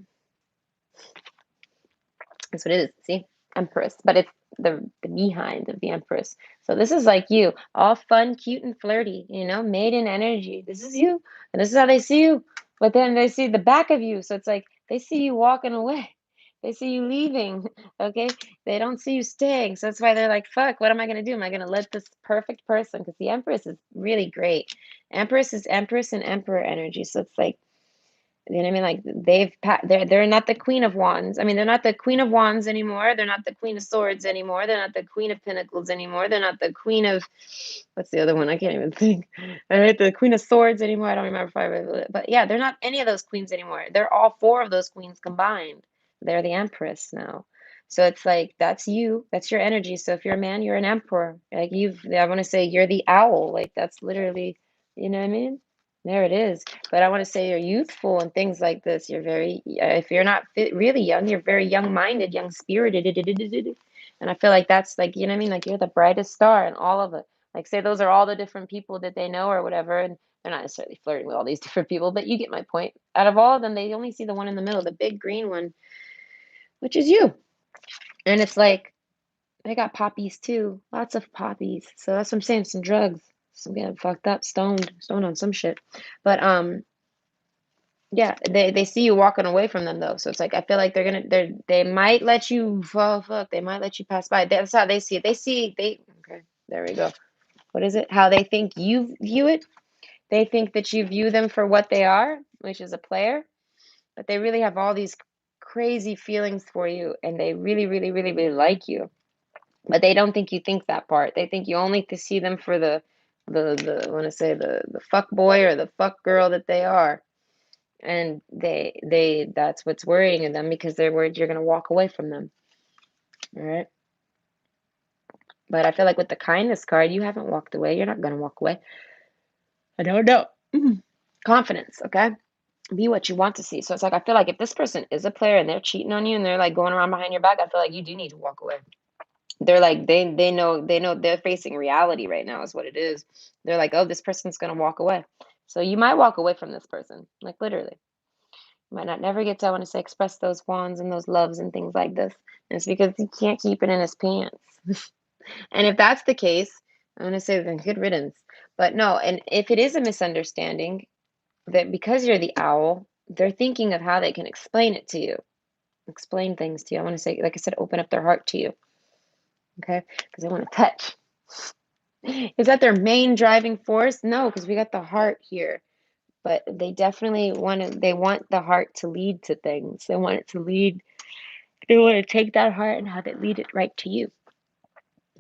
that's what it is. See, Empress, but it's the behind of the Empress. So this is like you, all fun, cute, and flirty. Maiden energy. This is you, and this is how they see you. But then they see the back of you. So it's like they see you walking away. They see you leaving. Okay, they don't see you staying. So that's why they're like, "Fuck, what am I gonna do? Am I gonna let this perfect person?" Because the Empress is really great. Empress is Empress and Emperor energy. So it's like you know what I mean? Like they're not the Queen of Wands. I mean, they're not the Queen of Wands anymore. They're not the Queen of Swords anymore. They're not the Queen of Pentacles anymore. They're not the Queen of what's the other one? I can't even think. All right, the Queen of Swords anymore. I don't remember if but yeah, they're not any of those queens anymore. They're all four of those queens combined. They're the Empress now. So it's like that's you. That's your energy. So if you're a man, you're an emperor. Like I want to say you're the owl. Like that's literally, you know what I mean? There it is. But I want to say you're youthful and things like this. You're very, if you're not really young, you're very young minded, young spirited. And I feel like that's like, you know what I mean? Like you're the brightest star in all of it. Like, say those are all the different people that they know or whatever. And they're not necessarily flirting with all these different people, but you get my point. Out of all of them, they only see the one in the middle, the big green one, which is you. And it's like, they got poppies too. Lots of poppies. So that's what I'm saying. Some drugs. Some getting fucked up, stoned on some shit. But yeah, they see you walking away from them though, so it's like I feel like they might let you fuck, they might let you pass by. That's how they see it. They okay. There we go. What is it? How they think you view it? They think that you view them for what they are, which is a player, but they really have all these crazy feelings for you, and they really, really, really, really like you. But they don't think you think that part. They think you only to see them for the I want to say the fuck boy or the fuck girl that they are. And they that's what's worrying them because they're worried you're going to walk away from them. All right, but I feel like with the kindness card you haven't walked away. You're not going to walk away. I don't know. Confidence. Okay, be what you want to see. So it's like I feel like if this person is a player and they're cheating on you and they're like going around behind your back, I feel like you do need to walk away. They're like they know they're facing reality right now is what it is. They're like, oh, this person's going to walk away. So you might walk away from this person, like literally. Might not never get to, I want to say, express those wants and those loves and things like this. And it's because he can't keep it in his pants. And if that's the case, I'm going to say then good riddance. But no, and if it is a misunderstanding, that because you're the owl, they're thinking of how they can explain it to you, explain things to you. I want to say, like I said, open up their heart to you. Okay? Because they want to touch. Is that their main driving force? No, because we got the heart here. But they definitely want the heart to lead to things. They want it to lead, they want to take that heart and have it lead it right to you.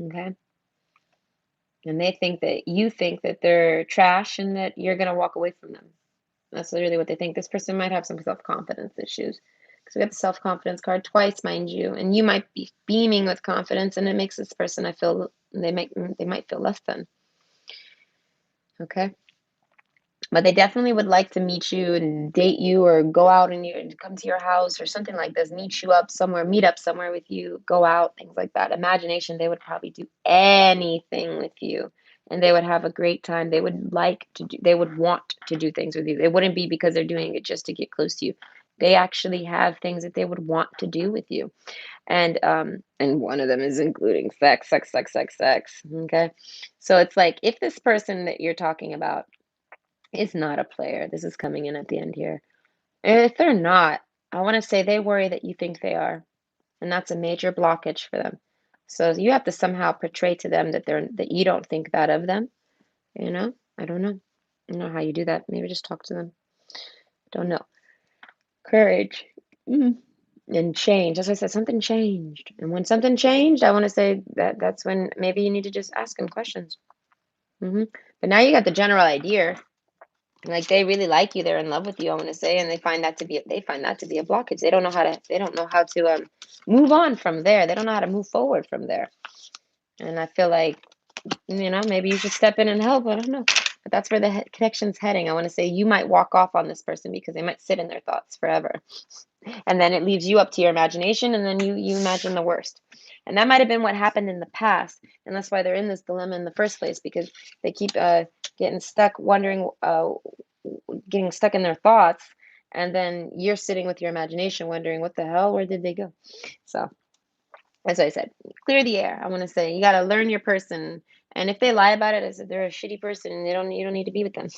Okay? And they think that you think that they're trash and that you're going to walk away from them. That's literally what they think. This person might have some self-confidence issues. Because we got the self-confidence card twice, mind you, and you might be beaming with confidence, and it makes this person, I feel, they might feel less than. Okay? But they definitely would like to meet you and date you or go out and come to your house or something like this, meet up somewhere with you, go out, things like that. Imagination, they would probably do anything with you and they would have a great time. They would want to do things with you. It wouldn't be because they're doing it just to get close to you. They actually have things that they would want to do with you. And one of them is including sex, sex, sex, sex, sex. Okay. So it's like if this person that you're talking about is not a player. This is coming in at the end here. If they're not, I want to say they worry that you think they are, and that's a major blockage for them. So you have to somehow portray to them that you don't think that of them. You know, I don't know. I don't know how you do that. Maybe just talk to them. Don't know. Courage. Mm. And change. As I said, something changed. And when something changed, I want to say that's when maybe you need to just ask them questions. But now you got the general idea. Like they really like you, they're in love with you, I want to say, and they find that to be a blockage. They don't know how to move on from there. They don't know how to move forward from there. And I feel like, maybe you should step in and help. I don't know. But that's where the connection's heading. I want to say you might walk off on this person because they might sit in their thoughts forever. And then it leaves you up to your imagination, and then you imagine the worst. And that might have been what happened in the past, and that's why they're in this dilemma in the first place, because they keep getting stuck, wondering, getting stuck in their thoughts, and then you're sitting with your imagination, wondering, what the hell, where did they go? So that's what I said. Clear the air. I want to say you got to learn your person, and if they lie about it, I said they're a shitty person, and you don't need to be with them.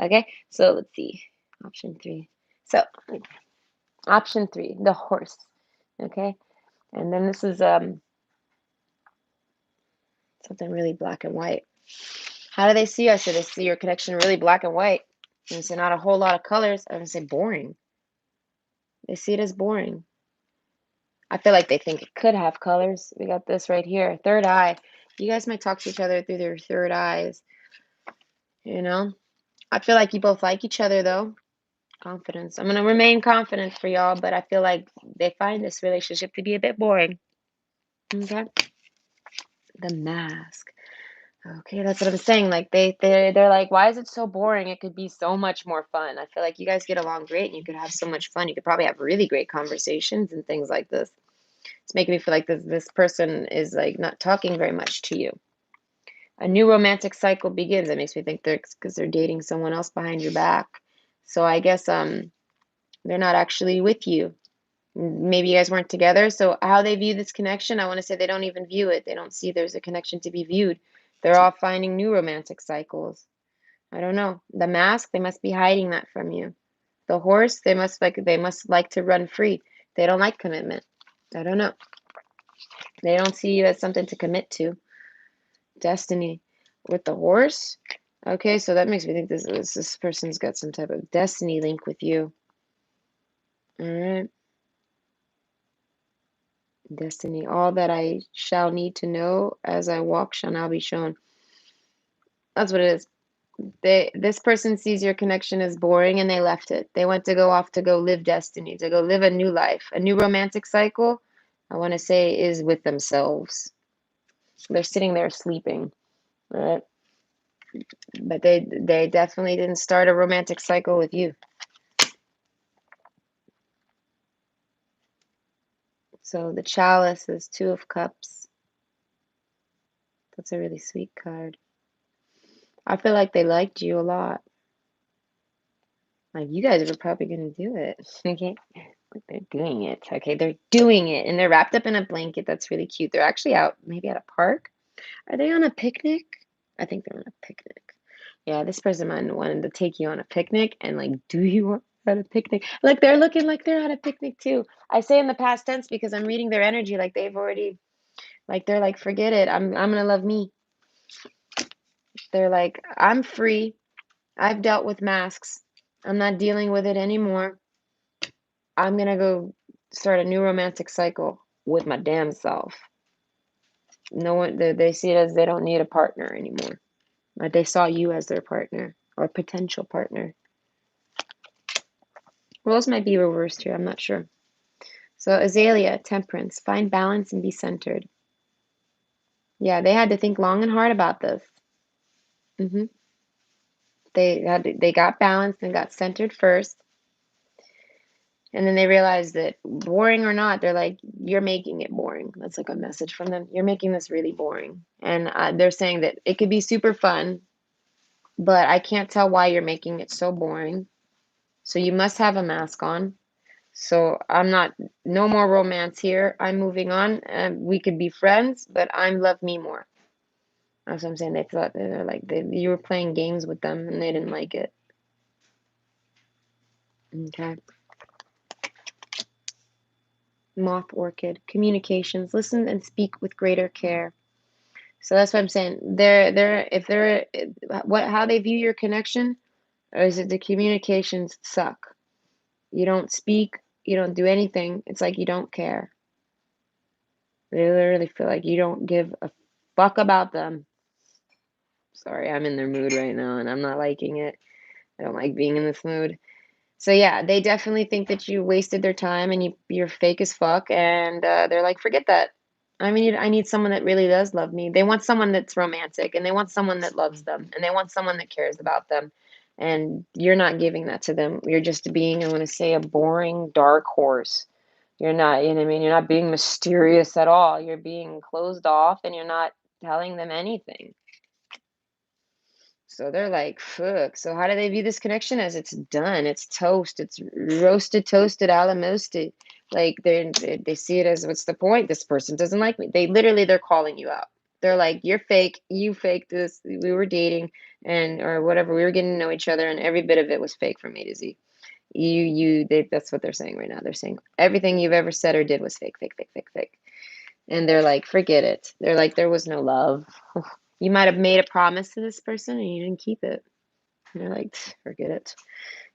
Okay, so let's see, option 3. So option 3, the horse. Okay, and then this is something really black and white. How do they see us? So they see your connection really black and white. And so not a whole lot of colors. I'm gonna say boring. They see it as boring. I feel like they think it could have colors. We got this right here. Third eye. You guys might talk to each other through their third eyes. I feel like you both like each other though. Confidence. I'm gonna remain confident for y'all, but I feel like they find this relationship to be a bit boring. Okay. The mask. Okay, that's what I'm saying. Like they're like, why is it so boring? It could be so much more fun. I feel like you guys get along great and you could have so much fun. You could probably have really great conversations and things like this. It's making me feel like this person is like not talking very much to you. A new romantic cycle begins. It makes me think they're dating someone else behind your back. So I guess they're not actually with you. Maybe you guys weren't together. So how they view this connection, I want to say they don't even view it. They don't see there's a connection to be viewed. They're all finding new romantic cycles. I don't know. The mask, they must be hiding that from you. The horse, they must like to run free. They don't like commitment. I don't know. They don't see you as something to commit to. Destiny with the horse. Okay, so that makes me think this person's got some type of destiny link with you. All right. Destiny. All that I shall need to know as I walk shall now be shown. That's what it is. This person sees your connection as boring and they left it. They went to go off to go live destiny, to go live a new life. A new romantic cycle, I want to say, is with themselves. They're sitting there sleeping, right? But they definitely didn't start a romantic cycle with you. So the chalice is 2 of cups. That's a really sweet card. I feel like they liked you a lot. Like, you guys are probably gonna do it. Okay. They're doing it. Okay, they're doing it. And they're wrapped up in a blanket that's really cute. They're actually out maybe at a park. Are they on a picnic? I think they're on a picnic. Yeah, this person might wanted to take you on a picnic and like, do you want at a picnic? Like they're looking like they're at a picnic too. I say in the past tense because I'm reading their energy like they've already like they're like, forget it. I'm gonna love me. They're like, I'm free. I've dealt with masks. I'm not dealing with it anymore. I'm gonna go start a new romantic cycle with my damn self. No one they see it as they don't need a partner anymore. They saw you as their partner or potential partner. Roles might be reversed here, I'm not sure. So Azalea, temperance, find balance and be centered. Yeah, they had to think long and hard about this. hmm they got balanced and got centered first, and then they realized that boring or not, they're like, you're making it boring. That's like a message from them. You're making this really boring, and they're saying that it could be super fun, but I can't tell why you're making it so boring. So you must have a mask on. So I'm not, no more romance here. I'm moving on. We could be friends, but I'm love me more. That's what I'm saying. They thought they're like you were playing games with them and they didn't like it. Okay. Moth orchid communications. Listen and speak with greater care. So that's what I'm saying. They're if they're what how they view your connection, or is it the communications suck? You don't speak. You don't do anything. It's like you don't care. They literally feel like you don't give a fuck about them. Sorry, I'm in their mood right now and I'm not liking it. I don't like being in this mood. So yeah, they definitely think that you wasted their time and you're fake as fuck, and they're like, forget that. I need someone that really does love me. They want someone that's romantic, and they want someone that loves them, and they want someone that cares about them. And you're not giving that to them. You're just being, I want to say, a boring dark horse. You're not, you know what I mean? You're not being mysterious at all. You're being closed off, and you're not telling them anything. So they're like, fuck. So how do they view this connection? As it's done. It's toast. It's roasted, toasted, a la moasted. Like they see it as, what's the point? This person doesn't like me. They're calling you out. They're like, you're fake. You faked this. We were dating and or whatever. We were getting to know each other, and every bit of it was fake from A to Z. That's what they're saying right now. They're saying everything you've ever said or did was fake, fake, fake, fake, fake. And they're like, forget it. They're like, there was no love. You might have made a promise to this person and you didn't keep it. And they're like, forget it.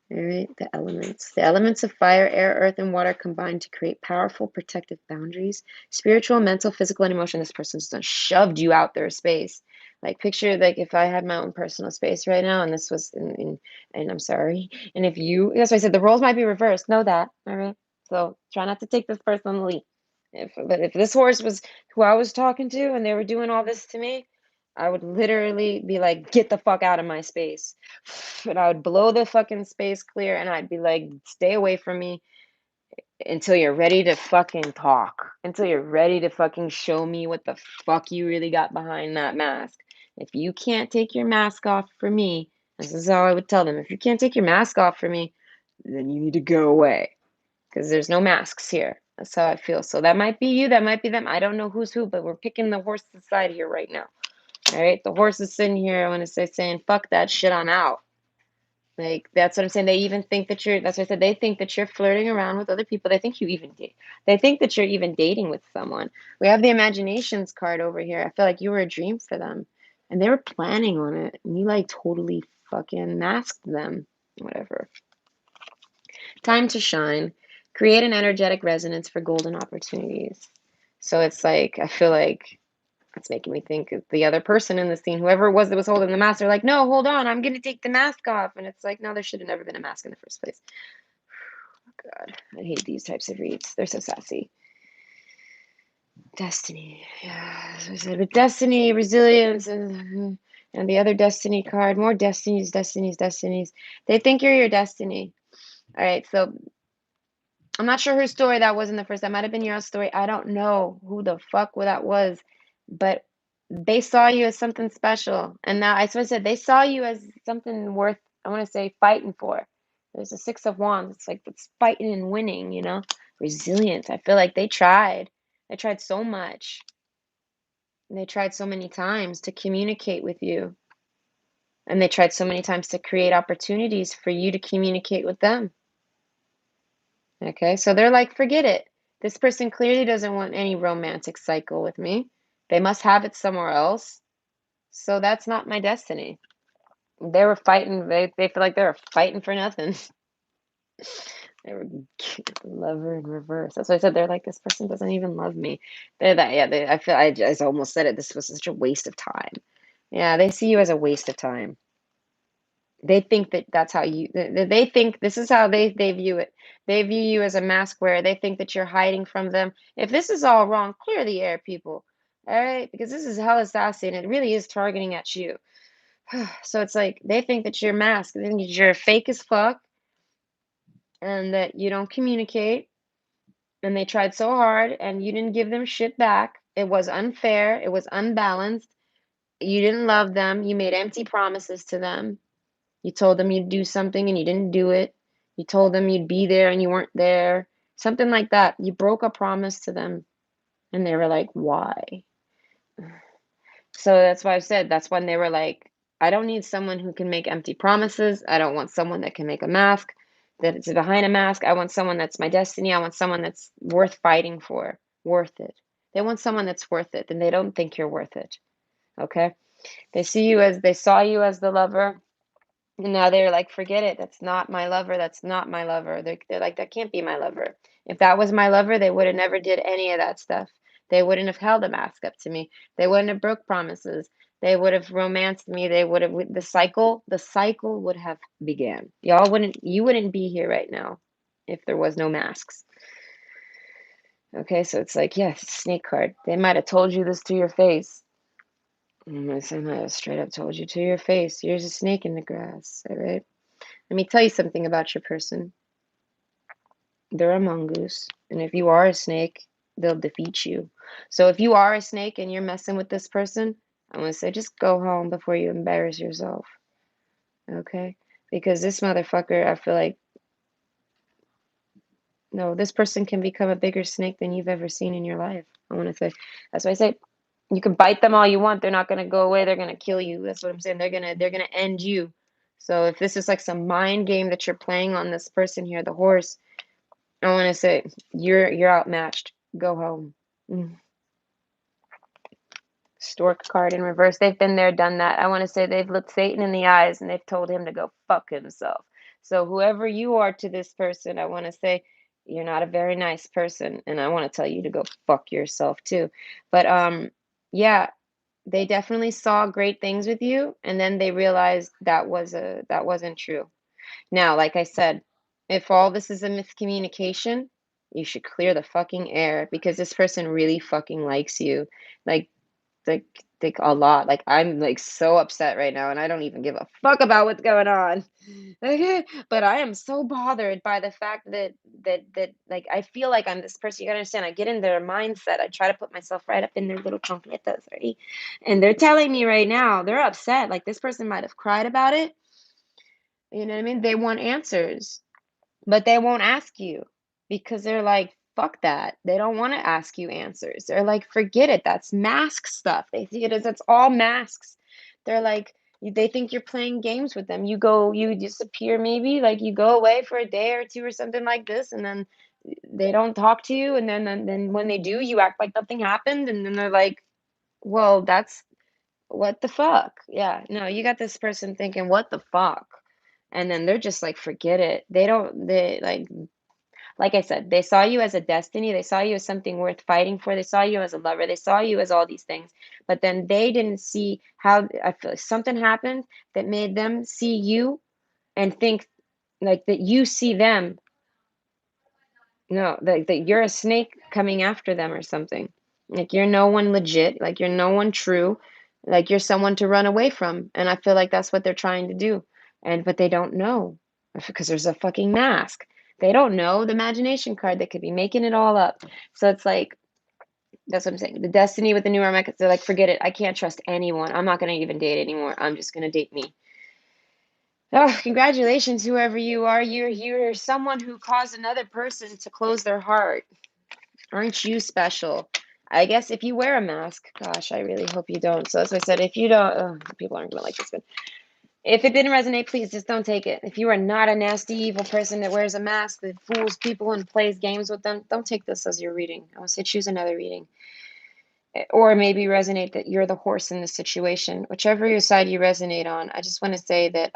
All right, the elements. The elements of fire, air, earth, and water combine to create powerful protective boundaries. Spiritual, mental, physical, and emotion. This person's done shoved you out their space. Like picture like if I had my own personal space right now and this was in and I'm sorry. And if you that's why I said the roles might be reversed. Know that. All right. So try not to take this personally. If this horse was who I was talking to and they were doing all this to me, I would literally be like, get the fuck out of my space. And I would blow the fucking space clear and I'd be like, stay away from me until you're ready to fucking talk. Until you're ready to fucking show me what the fuck you really got behind that mask. If you can't take your mask off for me, this is how I would tell them. If you can't take your mask off for me, then you need to go away. Because there's no masks here. That's how I feel. So that might be you, that might be them. I don't know who's who, but we're picking the horse's side here right now. All right, the horse is sitting here. I want to say saying, "Fuck that shit, I'm out." Like that's what I'm saying. They even think that you're. That's what I said. They think that you're flirting around with other people. They think you even date. They think that you're even dating with someone. We have the imaginations card over here. I feel like you were a dream for them, and they were planning on it, and you like totally fucking masked them. Whatever. Time to shine. Create an energetic resonance for golden opportunities. So it's like I feel like it's making me think of the other person in the scene, whoever it was that was holding the mask. They're like, no, hold on, I'm gonna take the mask off. And it's like, no, there should have never been a mask in the first place. Oh God, I hate these types of reads. They're so sassy. Destiny. Yeah, as I said, but destiny, resilience, and the other destiny card, more destinies, destinies, destinies. They think you're your destiny. All right, so I'm not sure whose story that was in the first. That might have been your story. I don't know who the fuck that was, but they saw you as something special. And now, I said, they saw you as something worth, I want to say, fighting for. There's a Six of Wands. It's like it's fighting and winning, you know? Resilient. I feel like they tried. They tried so much. They tried so many times to communicate with you. And they tried so many times to create opportunities for you to communicate with them. Okay, so they're like, forget it. This person clearly doesn't want any romantic cycle with me. They must have it somewhere else. So that's not my destiny. They were fighting, they feel like they were fighting for nothing. They were lover in reverse. That's why I said they're like, this person doesn't even love me. They're that, yeah, I feel, I just almost said it. This was such a waste of time. Yeah, they see you as a waste of time. They think that that's how you, they think this is how they view it. They view you as a mask wearer. They think that you're hiding from them. If this is all wrong, clear the air, people. All right, because this is hella sassy and it really is targeting at you. So it's like they think that you're masked. They think that you're fake as fuck and that you don't communicate. And they tried so hard and you didn't give them shit back. It was unfair. It was unbalanced. You didn't love them. You made empty promises to them. You told them you'd do something and you didn't do it. You told them you'd be there and you weren't there. Something like that. You broke a promise to them. And they were like, why? So that's why I said that's when they were like, I don't need someone who can make empty promises. I don't want someone that can make a mask, that it's behind a mask. I want someone that's my destiny. I want someone that's worth fighting for, worth it. They want someone that's worth it, and they don't think you're worth it. Okay? They saw you as the lover, and now they're like, forget it. That's not my lover. That's not my lover. They're like, that can't be my lover. If that was my lover, they would have never did any of that stuff. They wouldn't have held a mask up to me. They wouldn't have broke promises. They would have romanced me. They would have the cycle would have began. You wouldn't be here right now if there was no masks. Okay, so it's like, yes, snake card. They might have told you this to your face. They might have straight up told you to your face, here's a snake in the grass, all right? Let me tell you something about your person. They're a mongoose, and if you are a snake, they'll defeat you. So if you are a snake and you're messing with this person, I'm gonna say just go home before you embarrass yourself. Okay? Because this motherfucker, I feel like, no, this person can become a bigger snake than you've ever seen in your life. I want to say, that's why I say, you can bite them all you want. They're not gonna go away. They're gonna kill you. That's what I'm saying. They're gonna end you. So if this is like some mind game that you're playing on this person here, the horse, I want to say you're outmatched. Go home. Stork card in reverse. They've been there, done that. I want to say they've looked Satan in the eyes and they've told him to go fuck himself. So whoever you are to this person, I want to say you're not a very nice person, and I want to tell you to go fuck yourself too. But yeah, they definitely saw great things with you, and then they realized that wasn't true. Now, like I said, if all this is a miscommunication, you should clear the fucking air because this person really fucking likes you. Like, like, like a lot. Like, I'm like so upset right now and I don't even give a fuck about what's going on. Okay. But I am so bothered by the fact that like I feel like I'm this person. You gotta understand, I get in their mindset. I try to put myself right up in their little chonquetas, right? And they're telling me right now, they're upset. Like this person might have cried about it. You know what I mean? They want answers, but they won't ask you because they're like, fuck that. They don't want to ask you answers. They're like, forget it. That's mask stuff. They see it as it's all masks. They're like, they think you're playing games with them. You disappear maybe, like you go away for a day or two or something like this, and then they don't talk to you. And then when they do, you act like nothing happened. And then they're like, well, that's what the fuck? Yeah, no, you got this person thinking, what the fuck? And then they're just like, forget it. They like I said, they saw you as a destiny. They saw you as something worth fighting for. They saw you as a lover. They saw you as all these things. But then they didn't see how I feel like something happened that made them see you and think like that you see them. No, that you're a snake coming after them or something. Like you're no one legit, like you're no one true, like you're someone to run away from. And I feel like that's what they're trying to do. And but they don't know because there's a fucking mask. They don't know the imagination card. They could be making it all up. So it's like that's what I'm saying. The destiny with the new romantic, they're like, forget it. I can't trust anyone. I'm not gonna even date anymore. I'm just gonna date me. Oh, congratulations, whoever you are. You're someone who caused another person to close their heart. Aren't you special? I guess if you wear a mask, gosh, I really hope you don't. So as I said, if you don't, oh, people aren't gonna like this, but if it didn't resonate, please just don't take it. If you are not a nasty, evil person that wears a mask that fools people and plays games with them, don't take this as your reading. I would say choose another reading. Or maybe resonate that you're the horse in this situation. Whichever side you resonate on, I just want to say that,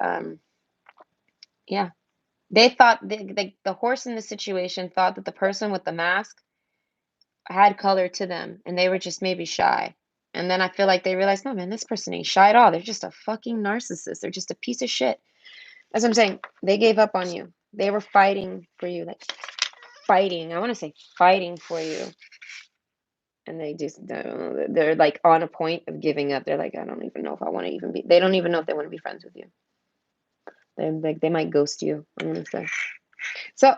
yeah, they thought the horse in the situation thought that the person with the mask had color to them and they were just maybe shy. And then I feel like they realized, no, man, this person ain't shy at all. They're just a fucking narcissist. They're just a piece of shit. As I'm saying, they gave up on you. They were fighting for you, like fighting. I want to say fighting for you. And they just don't, they're like on a point of giving up. They're like, I don't even know if I want to even be, they don't even know if they want to be friends with you. They're like, they might ghost you, I'm going to say. So,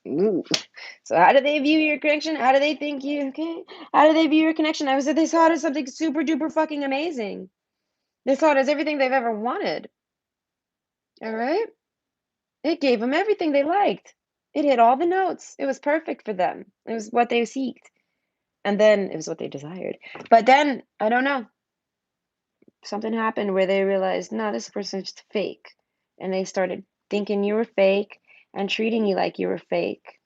ooh. So how do they view your connection? How do they think you, okay? How do they view your connection? I was said they saw it as something super duper fucking amazing. They saw it as everything they've ever wanted. All right? It gave them everything they liked. It hit all the notes. It was perfect for them. It was what they seeked. And then it was what they desired. But then, I don't know, something happened where they realized, no, this person's just fake. And they started thinking you were fake and treating you like you were fake.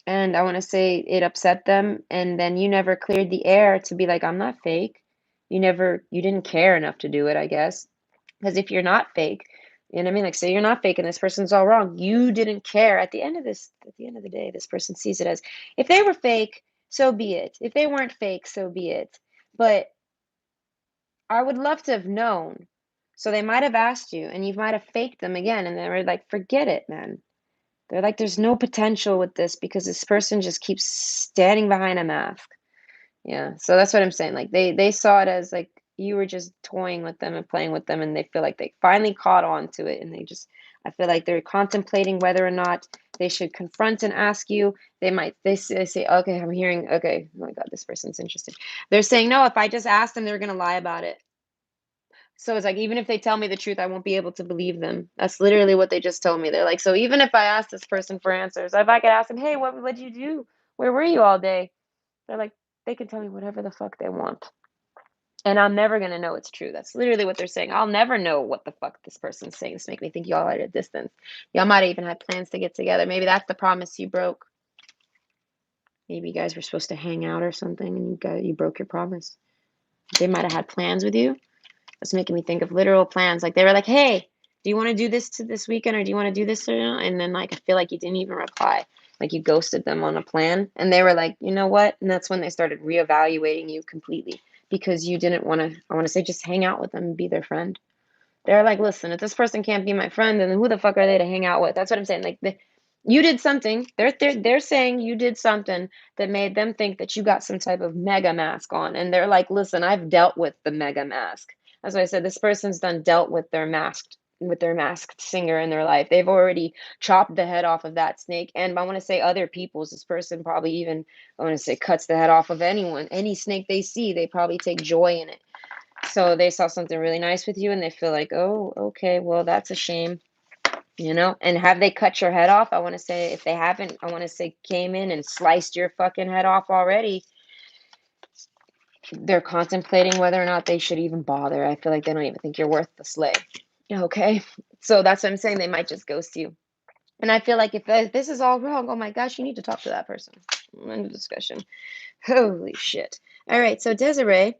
And I want to say it upset them. And then you never cleared the air to be like, I'm not fake. You didn't care enough to do it, I guess. Because if you're not fake, you know what I mean? Like, say you're not fake and this person's all wrong. You didn't care. At the end of the day, this person sees it as if they were fake, so be it. If they weren't fake, so be it. But I would love to have known. So they might have asked you and you might have faked them again. And they were like, forget it, man. They're like, there's no potential with this because this person just keeps standing behind a mask. Yeah, so that's what I'm saying. Like they saw it as like you were just toying with them and playing with them, and they feel like they finally caught on to it, and they just I feel like they're contemplating whether or not they should confront and ask you. They say, okay, I'm hearing, okay, oh my God, this person's interested. They're saying no. If I just ask them, they're gonna lie about it. So it's like even if they tell me the truth, I won't be able to believe them. That's literally what they just told me. They're like, so even if I ask this person for answers, if I could ask them, hey, what did you do? Where were you all day? They're like, they can tell me whatever the fuck they want. And I'm never gonna know it's true. That's literally what they're saying. I'll never know what the fuck this person's saying to make me think y'all are at a distance. Y'all might have even had plans to get together. Maybe that's the promise you broke. Maybe you guys were supposed to hang out or something and you broke your promise. They might have had plans with you. That's making me think of literal plans. Like they were like, hey, do you want to do this to this weekend or do you want to do this? And then like I feel like you didn't even reply. Like you ghosted them on a plan. And they were like, you know what? And that's when they started reevaluating you completely because you didn't want to, I want to say, just hang out with them and be their friend. They're like, listen, if this person can't be my friend, then who the fuck are they to hang out with? That's what I'm saying. Like you did something. They're saying you did something that made them think that you got some type of mega mask on, and they're like, listen, I've dealt with the mega mask. That's why I said this person's done dealt with their masked singer in their life. They've already chopped the head off of that snake, and I want to say other people's. This person probably even I want to say cuts the head off of anyone, any snake they see. They probably take joy in it. So they saw something really nice with you and they feel like, oh, okay, well, that's a shame, you know? And have they cut your head off? I want to say, if they haven't, I want to say came in and sliced your fucking head off already. They're contemplating whether or not they should even bother. I feel like they don't even think you're worth the slay. Okay. So that's what I'm saying. They might just ghost you. And I feel like if this is all wrong, oh my gosh, you need to talk to that person. End of discussion. Holy shit. All right. So Desiree,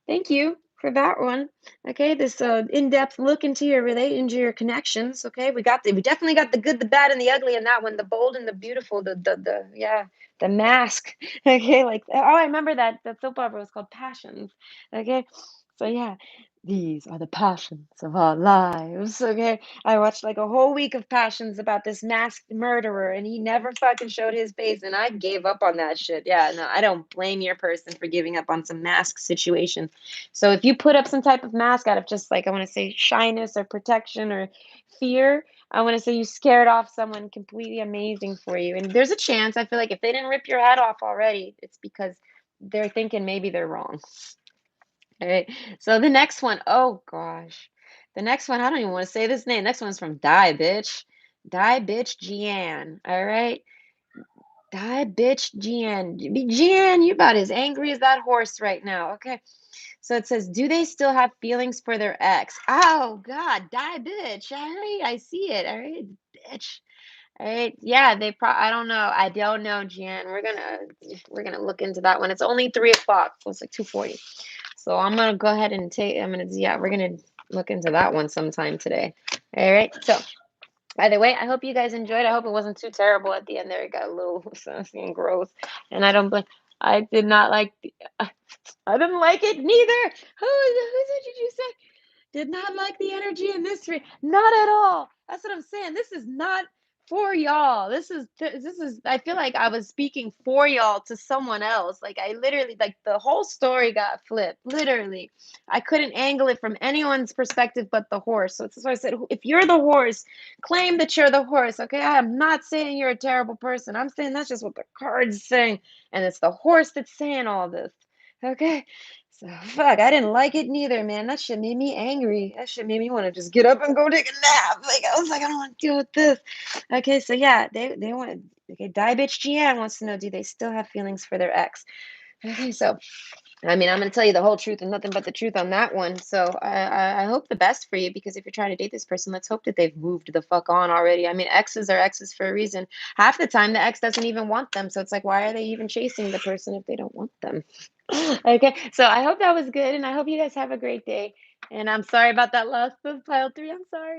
thank you for that one. Okay, this in-depth look into your connections. Okay, we definitely got the good, the bad, and the ugly in that one. The bold and the beautiful. The yeah, the mask. Okay, like oh, I remember that soap opera was called Passions. Okay, so yeah, these are the passions of our lives. Okay, I watched like a whole week of Passions about this masked murderer, and he never fucking showed his face, and I gave up on that shit. Yeah, no, I don't blame your person for giving up on some mask situation. So if you put up some type of mask out of just like I want to say shyness or protection or fear, I want to say you scared off someone completely amazing for you. And there's a chance, I feel like if they didn't rip your head off already, it's because they're thinking maybe they're wrong. All right. So the next one, oh gosh. The next one, I don't even want to say this name. Next one's from Die Bitch. Die Bitch Gian. All right. Die Bitch Gian. Gian, you're about as angry as that horse right now. Okay. So it says, do they still have feelings for their ex? Oh God, die bitch. All right, I see it. All right, bitch. All right, yeah, I don't know. I don't know, Jan. We're gonna look into that one. It's only 3 o'clock. So it's like 2:40. So I'm gonna go ahead and yeah, we're gonna look into that one sometime today. All right. So by the way, I hope you guys enjoyed. I hope it wasn't too terrible at the end there. It got a little something gross. And I did not like I didn't like it neither. Who did you say? Did not like the energy in this not at all. That's what I'm saying. This is not for y'all. This is I feel like I was speaking for y'all to someone else. Like I literally like the whole story got flipped. Literally. I couldn't angle it from anyone's perspective but the horse. So that's why I said if you're the horse, claim that you're the horse. Okay. I am not saying you're a terrible person. I'm saying that's just what the card's saying. And it's the horse that's saying all this. Okay. So fuck, I didn't like it neither, man. That shit made me angry. That shit made me want to just get up and go take a nap. Like I was like, I don't want to deal with this. Okay, so yeah, they want okay, Die Bitch GN wants to know, do they still have feelings for their ex? Okay, so I mean, I'm gonna tell you the whole truth and nothing but the truth on that one. So I hope the best for you because if you're trying to date this person, let's hope that they've moved the fuck on already. I mean, exes are exes for a reason. Half the time, the ex doesn't even want them, so it's like, why are they even chasing the person if they don't want them? Okay, so I hope that was good, and I hope you guys have a great day. And I'm sorry about that loss of pile 3. I'm sorry.